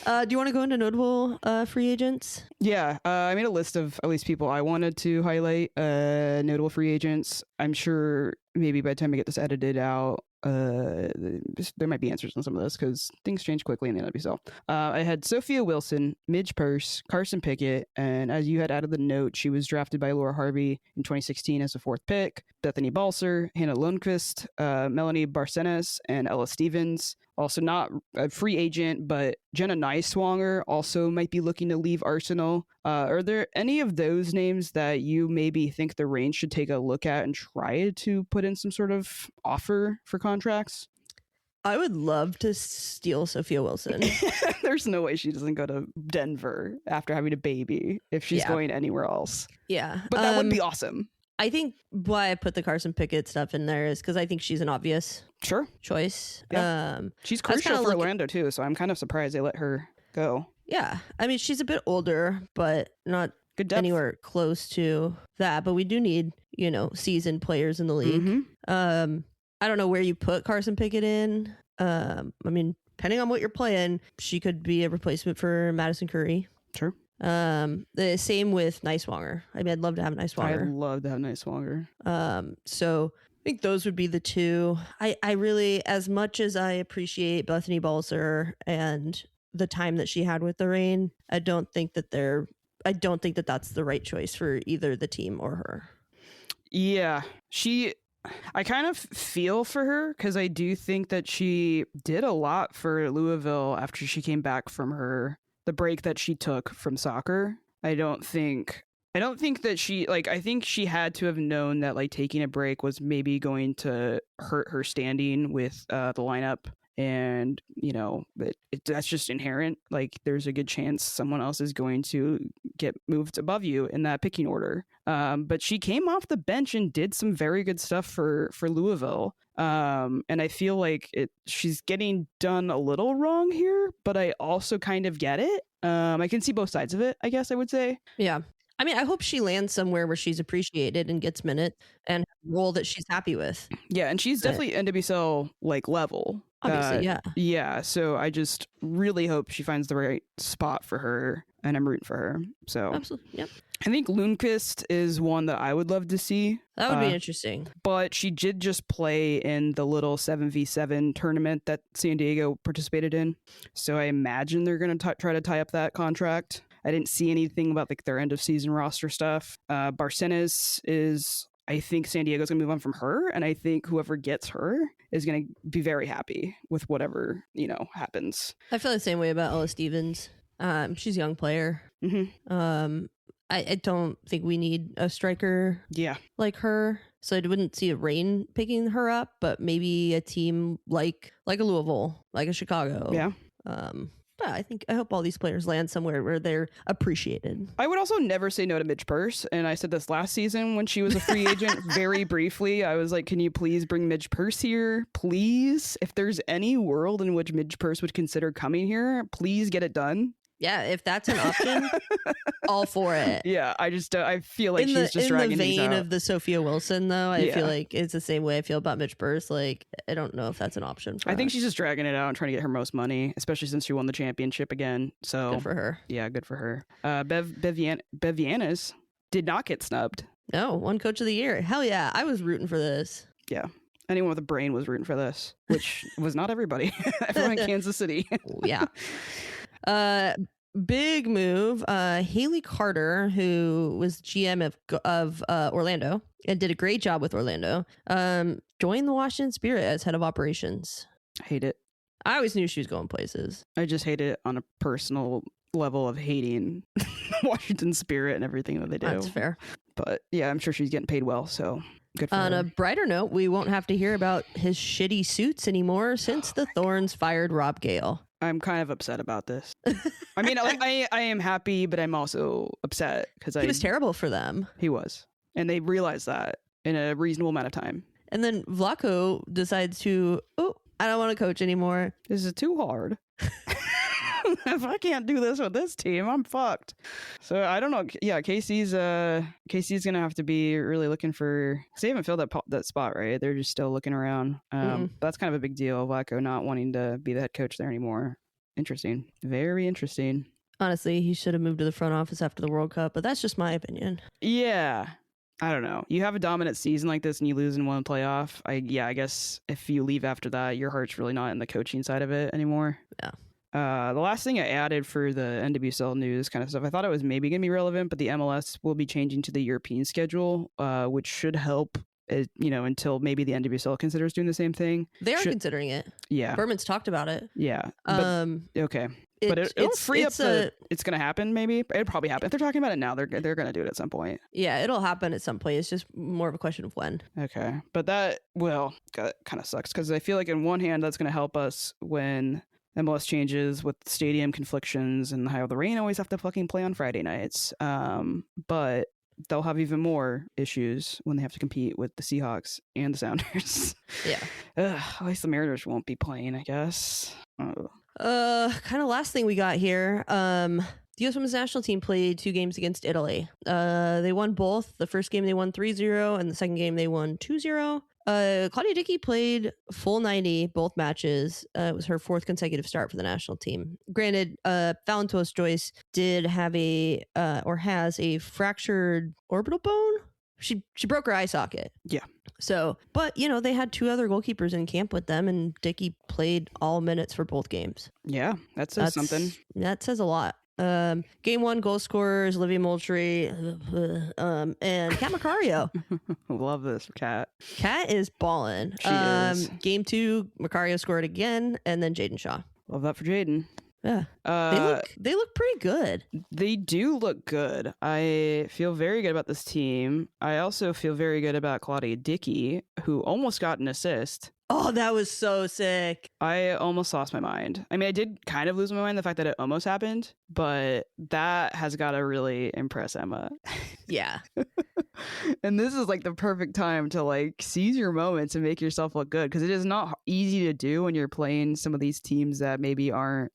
Do you want to go into notable free agents? Yeah. I made a list of at least people I wanted to highlight, notable free agents. I'm sure maybe by the time I get this edited out, there might be answers on some of this because things change quickly in the NWSL. I had Sophia Wilson, Midge Purse, Carson Pickett, and as you had added the note, she was drafted by Laura Harvey in 2016 as a 4th pick. Bethany Balser, Hannah Lundqvist, Melanie Barcenas, and Ella Stevens. Also not a free agent, but Jenna Neiswanger also might be looking to leave Arsenal. Are there any of those names that you maybe think the Reign should take a look at and try to put in some sort of offer for contracts? I would love to steal Sophia Wilson. There's no way she doesn't go to Denver after having a baby if she's going anywhere else. Yeah. But that would be awesome. I think why I put the Carson Pickett stuff in there is because I think she's an obvious choice. Yeah. She's crucial for Orlando too, so I'm kind of surprised they let her go. Yeah. I mean, she's a bit older, but not good depth. Anywhere close to that. But we do need, seasoned players in the league. Mm-hmm. I don't know where you put Carson Pickett in. I mean, depending on what you're playing, she could be a replacement for Madison Curry. Sure. The same with Neiswanger. I mean, I'd love to have Neiswanger. I'd love to have Neiswanger. So I think those would be the two. I really, as much as I appreciate Bethany Balser and the time that she had with the Reign, I don't think that that's the right choice for either the team or her. Yeah, I kind of feel for her because I do think that she did a lot for Louisville after she came back from the break that she took from soccer. I don't think that I think she had to have known that taking a break was maybe going to hurt her standing with the lineup. And, that's just inherent. There's a good chance someone else is going to get moved above you in that picking order. But she came off the bench and did some very good stuff for Louisville. And I feel like she's getting done a little wrong here, but I also kind of get it. I can see both sides of it, I guess I would say. Yeah. I mean, I hope she lands somewhere where she's appreciated and gets minutes and a role that she's happy with. Yeah, and she's definitely NWSL level. Obviously, Yeah, so I just really hope she finds the right spot for her, and I'm rooting for her. So absolutely, yep. I think Lundqvist is one that I would love to see. That would be interesting. But she did just play in the little 7v7 tournament that San Diego participated in. So I imagine they're going to try to tie up that contract. I didn't see anything about their end of season roster stuff. Barcenas is, I think San Diego's going to move on from her. And I think whoever gets her is going to be very happy with whatever, happens. I feel the same way about Ella Stevens. She's a young player. Mm-hmm. I don't think we need a striker like her. So I wouldn't see a Reign picking her up, but maybe a team like a Louisville, like a Chicago. Yeah. I hope all these players land somewhere where they're appreciated. I would also never say no to Midge Purse. And I said this last season when she was a free agent very briefly. I was like, can you please bring Midge Purse here? Please. If there's any world in which Midge Purse would consider coming here, please get it done. Yeah, if that's an option, all for it. Yeah, I feel like she's just dragging these out. In the vein of the Sophia Wilson, though, I feel like it's the same way I feel about Midge Purse. I don't know if that's an option for her. I think she's just dragging it out and trying to get her most money, especially since she won the championship again. So good for her. Yeah, good for her. Bevianas did not get snubbed. No, won Coach of the Year. Hell yeah, I was rooting for this. Yeah. Anyone with a brain was rooting for this, which was not everybody. Everyone in Kansas City. Yeah. Big move. Haley Carter, who was GM of Orlando and did a great job with Orlando, joined the Washington Spirit as head of operations. I hate it. I always knew she was going places. I just hate it on a personal level of hating Washington Spirit and everything that they do. That's fair. But yeah, I'm sure she's getting paid well, so good for her. On a brighter note, we won't have to hear about his shitty suits anymore since the Thorns fired Rob Gale. I'm kind of upset about this. I mean, I am happy, but I'm also upset because he was terrible for them. He was. And they realized that in a reasonable amount of time. And then Vlaco decides to, I don't want to coach anymore. This is too hard. If I can't do this with this team, I'm fucked. So I don't know. Yeah, Casey's gonna have to be really looking for. Cause they haven't filled that spot, right? They're just still looking around. That's kind of a big deal. Vlaco not wanting to be the head coach there anymore. Interesting. Very interesting. Honestly, he should have moved to the front office after the World Cup, but that's just my opinion. Yeah. I don't know. You have a dominant season like this and you lose in one playoff. I guess if you leave after that, your heart's really not in the coaching side of it anymore. Yeah. The last thing I added for the NWSL news kind of stuff, I thought it was maybe going to be relevant, but the MLS will be changing to the European schedule, which should help, until maybe the NWSL considers doing the same thing. They are considering it. Yeah. Berman's talked about it. Yeah. Okay. But it'll free up it's going to happen, maybe. It'll probably happen. If they're talking about it now, they're going to do it at some point. Yeah, it'll happen at some point. It's just more of a question of when. Okay. But that kind of sucks because I feel like in one hand, that's going to help us when MLS changes with stadium conflictions and how the Reign always have to fucking play on Friday nights. But they'll have even more issues when they have to compete with the Seahawks and the Sounders. Yeah. At least the Mariners won't be playing, I guess. Kind of last thing we got here. The U.S. Women's National Team played 2 games against Italy. They won both. The first game they won 3-0, and the second game they won 2-0. Claudia Dickey played full 90 both matches. It was her 4th consecutive start for the national team. Granted, Valentos Joyce did have has a fractured orbital bone. She broke her eye socket. Yeah. So, but they had 2 other goalkeepers in camp with them, and Dickey played all minutes for both games. Yeah, that says something. That says a lot. Game 1 goal scorers Olivia Moultrie and Kat Macario. Love this Kat. Kat is ballin'. She is. Game 2 Macario scored again, and then Jaden Shaw. Love that for Jaden. Yeah. They look pretty good. They do look good. I feel very good about this team. I also feel very good about Claudia Dickey, who almost got an assist. Oh, that was so sick. I almost lost my mind. I mean, I did kind of lose my mind, the fact that it almost happened, but that has got to really impress Emma. Yeah. And this is like the perfect time to like seize your moments and make yourself look good, because it is not easy to do when you're playing some of these teams that maybe aren't,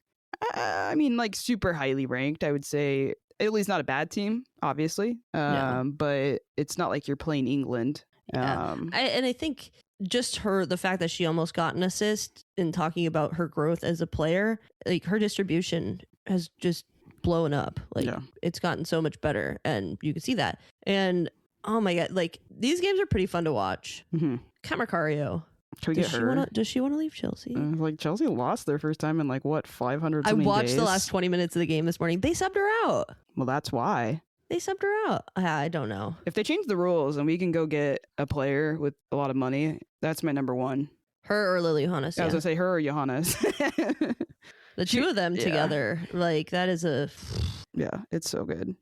like super highly ranked. I would say Italy's not a bad team, obviously, No. but it's not like you're playing England. Yeah. I think just the fact that she almost got an assist, in talking about her growth as a player, like her distribution has just blown up. Like It's gotten so much better, and you can see that. And oh my God, like these games are pretty fun to watch. Mm-hmm. Kat Macario. Can we get her? Does she want to leave Chelsea? Like Chelsea lost their first time in 500 I watched days. the last 20 minutes of the game this morning. They subbed her out. Well, that's why. They subbed her out. I don't know. If they change the rules and we can go get a player with a lot of money, that's my number one. Her or Lily Johannes. I was going to say her or Johannes. The 2 of them together, like that is a... Yeah, it's so good.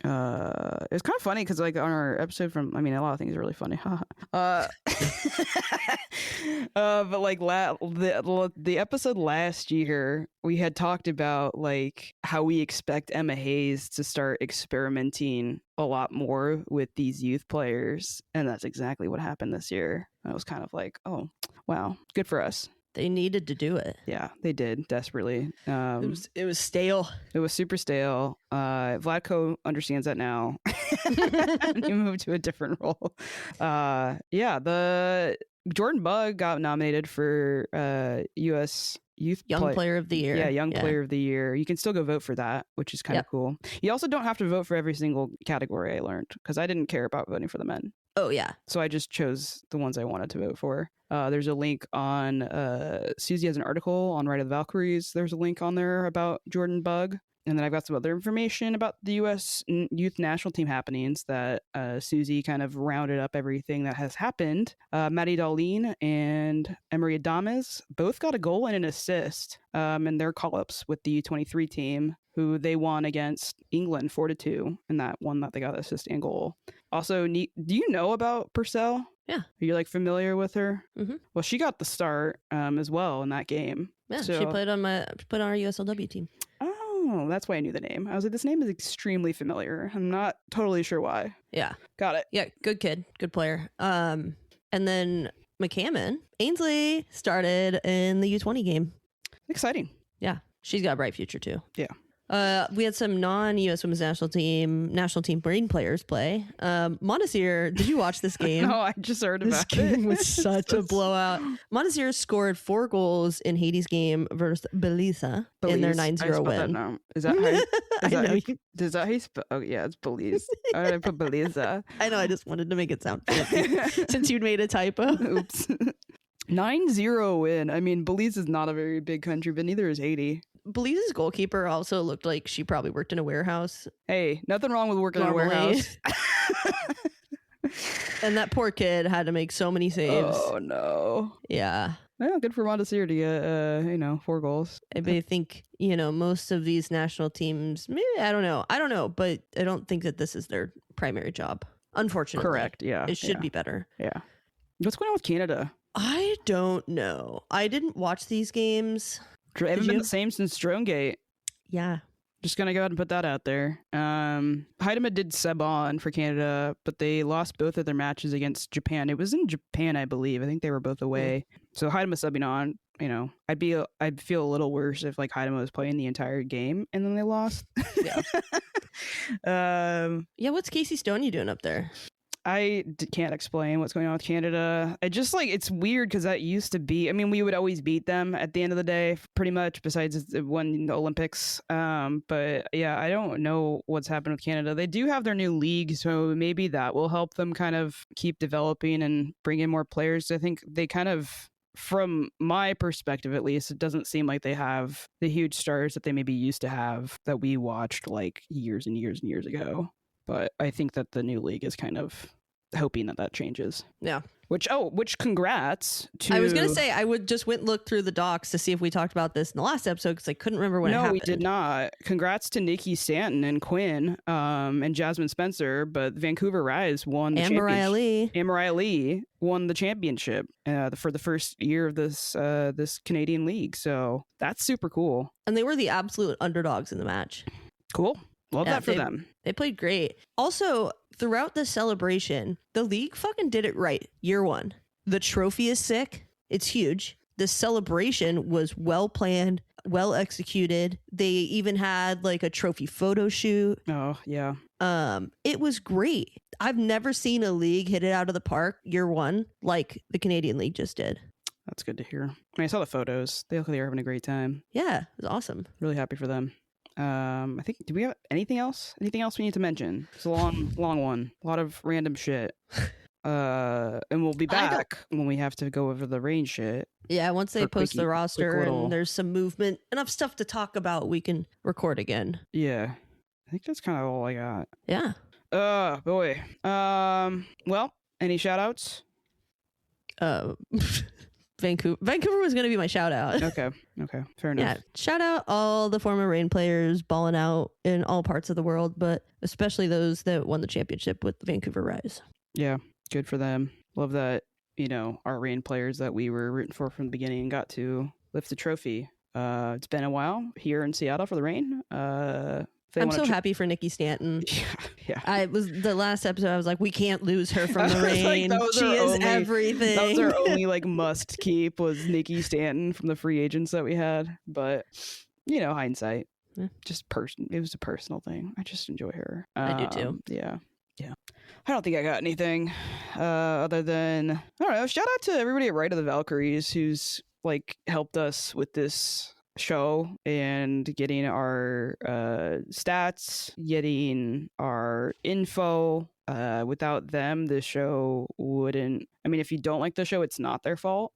It's kind of funny because like on our episode a lot of things are really funny. But like the episode last year, we had talked about like how we expect Emma Hayes to start experimenting a lot more with these youth players, and that's exactly what happened this year. I was kind of like, oh wow, good for us. They needed to do it. Yeah, they did desperately. It was stale. It was super stale. Vlatko understands that now. He moved to a different role. The Jordan Bug got nominated for U.S. Youth Player of the Year. Yeah, Young Player of the Year. You can still go vote for that, which is kind of cool. You also don't have to vote for every single category, I learned, because I didn't care about voting for the men. Oh, yeah. So I just chose the ones I wanted to vote for. There's a link on Susie has an article on Ride of the Valkyries. There's a link on there about Jordan Bug. And then I've got some other information about the U.S. Youth National Team happenings that Susie kind of rounded up everything that has happened. Maddie Darlene and Emery Adames both got a goal and an assist in their call-ups with the U23 team, who they won against England 4-2 in that one that they got assist and goal. Also, do you know about Purcell? Yeah. Are you like familiar with her? Mm-hmm. Well, she got the start as well in that game. Yeah, so, she played on our USLW team. Oh, that's why I knew the name. I was like, this name is extremely familiar. I'm not totally sure why. Yeah. Got it. Yeah, good kid. Good player. And then McCammon, Ainsley started in the U20 game. Exciting. Yeah. She's got a bright future too. Yeah. We had some non-US Women's national team Marine players play. Montesir, did you watch this game? No, I just heard about This game was such a blowout. Montesir scored 4 goals in Haiti's game versus Belize in their 9-0 win. Is that how Does that how you spell? Oh yeah, it's Belize. Why did I put Belize? I know, I just wanted to make it sound fancy since you'd made a typo. Oops. 9-0 win. I mean, Belize is not a very big country, but neither is Haiti. Belize's goalkeeper also looked like she probably worked in a warehouse. Hey, nothing wrong with working in a warehouse. And that poor kid had to make so many saves. Oh no. Yeah. Well, good for Montesir to get 4 goals. I think, most of these national teams, maybe, I don't know, but I don't think that this is their primary job. Unfortunately. Correct. Yeah. It should be better. Yeah. What's going on with Canada? I don't know. I didn't watch these games. They haven't been the same since Dronegate. Yeah. Just gonna go ahead and put that out there. Haidama did sub on for Canada, but they lost both of their matches against Japan. It was in Japan, I believe. I think they were both away. So Haidama subbing on, I'd feel a little worse if like Haidama was playing the entire game and then they lost. Yeah. What's Casey Stoney doing up there? I can't explain what's going on with Canada. I just it's weird because that used to be, I mean, we would always beat them at the end of the day, pretty much, besides when the Olympics. But yeah, I don't know what's happened with Canada. They do have their new league, so maybe that will help them kind of keep developing and bring in more players. I think they kind of, from my perspective at least, it doesn't seem like they have the huge stars that they maybe used to have that we watched like years and years and years ago. But I think that the new league is kind of hoping that changes. Yeah. Which congrats to... I was going to say, I went and looked through the docs to see if we talked about this in the last episode because I couldn't remember when it happened. No, we did not. Congrats to Nikki Stanton and Quinn and Jasmine Spencer, but Vancouver Rise won the championship. And Mariah Lee won the championship for the first year of this Canadian league. So that's super cool. And they were the absolute underdogs in the match. Cool. Love that for them. They played great. Also, throughout the celebration, the league fucking did it right. Year 1. The trophy is sick. It's huge. The celebration was well planned, well executed. They even had like a trophy photo shoot. Oh, yeah. It was great. I've never seen a league hit it out of the park year 1 like the Canadian League just did. That's good to hear. I mean, I saw the photos. They look like they were having a great time. Yeah, it was awesome. Really happy for them. I think, do we have anything else? Anything else we need to mention? It's a long one. A lot of random shit. And we'll be back when we have to go over the rain shit. Yeah, once they post the roster and there's some movement, enough stuff to talk about, we can record again. Yeah. I think that's kind of all I got. Yeah. Boy. Well, any shout outs? Vancouver was going to be my shout out. Okay. Fair enough. Yeah. Shout out all the former Reign players balling out in all parts of the world, but especially those that won the championship with the Vancouver Rise. Yeah. Good for them. Love that, our Reign players that we were rooting for from the beginning got to lift the trophy. It's been a while here in Seattle for the Reign. I'm so happy for Nikki Stanton. Yeah. I was the last episode. I was like, we can't lose her from the Reign. She is everything. That was our only must keep was Nikki Stanton from the free agents that we had. But hindsight, just it was a personal thing. I just enjoy her. I do too. Yeah. I don't think I got anything other than, I don't know. Shout out to everybody at Right of the Valkyries who's helped us with this show and getting our stats, getting our info. Without them, the show wouldn't. I mean, if you don't like the show, it's not their fault.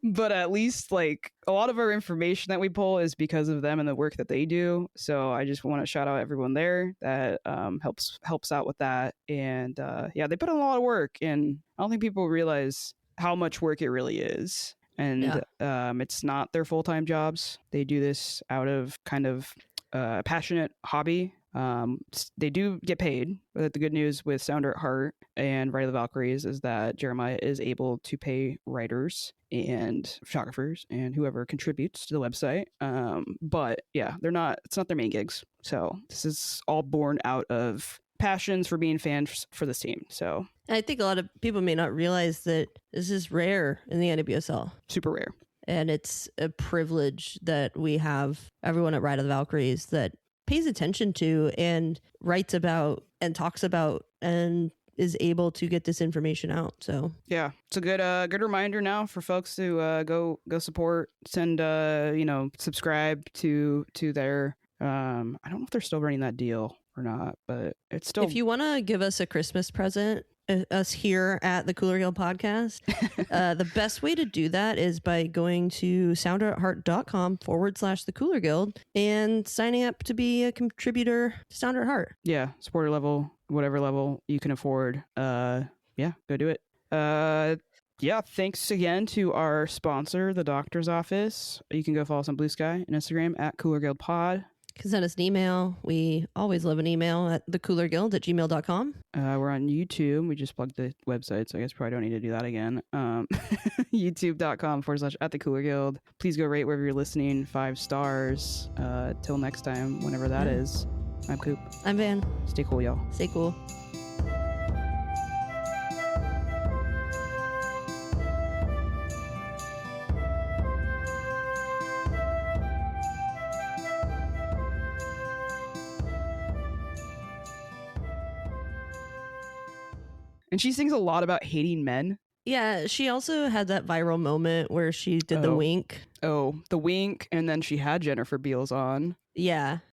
But at least a lot of our information that we pull is because of them and the work that they do. So I just want to shout out everyone there that helps out with that. And they put in a lot of work, and I don't think people realize how much work it really is. And it's not their full-time jobs. They do this out of kind of a passionate hobby. They do get paid, but the good news with Sounder at Heart and Right of the Valkyries is that Jeremiah is able to pay writers and photographers and whoever contributes to the website. But yeah, it's not their main gigs. So this is all born out of passions for being fans for this team. So I think a lot of people may not realize that this is rare in the NWSL. Super rare. And it's a privilege that we have everyone at Ride of the Valkyries that pays attention to and writes about and talks about and is able to get this information out. So yeah, it's a good reminder now for folks to go support, send subscribe to their I don't know if they're still running that deal or not, but it's still, if you want to give us a Christmas present, us here at the Cooler Guild podcast, the best way to do that is by going to sounderatheart.com/the Cooler Guild and signing up to be a contributor to Sounder at Heart. Yeah, supporter level, whatever level you can afford. Yeah, go do it. Yeah, thanks again to our sponsor, the Doctor's Office. You can go follow us on Bluesky and Instagram at Cooler Guild Pod. You can send us an email. We always love an email at thecoolerguild@gmail.com. We're on YouTube. We just plugged the website, so I guess probably don't need to do that again. YouTube.com/@thecoolerguild. Please go rate wherever you're listening. 5 stars. Till next time, whenever that is. I'm Coop. I'm Van. Stay cool, y'all. Stay cool. And she sings a lot about hating men. Yeah, she also had that viral moment where she did the wink. Oh, the wink, and then she had Jennifer Beals on. Yeah,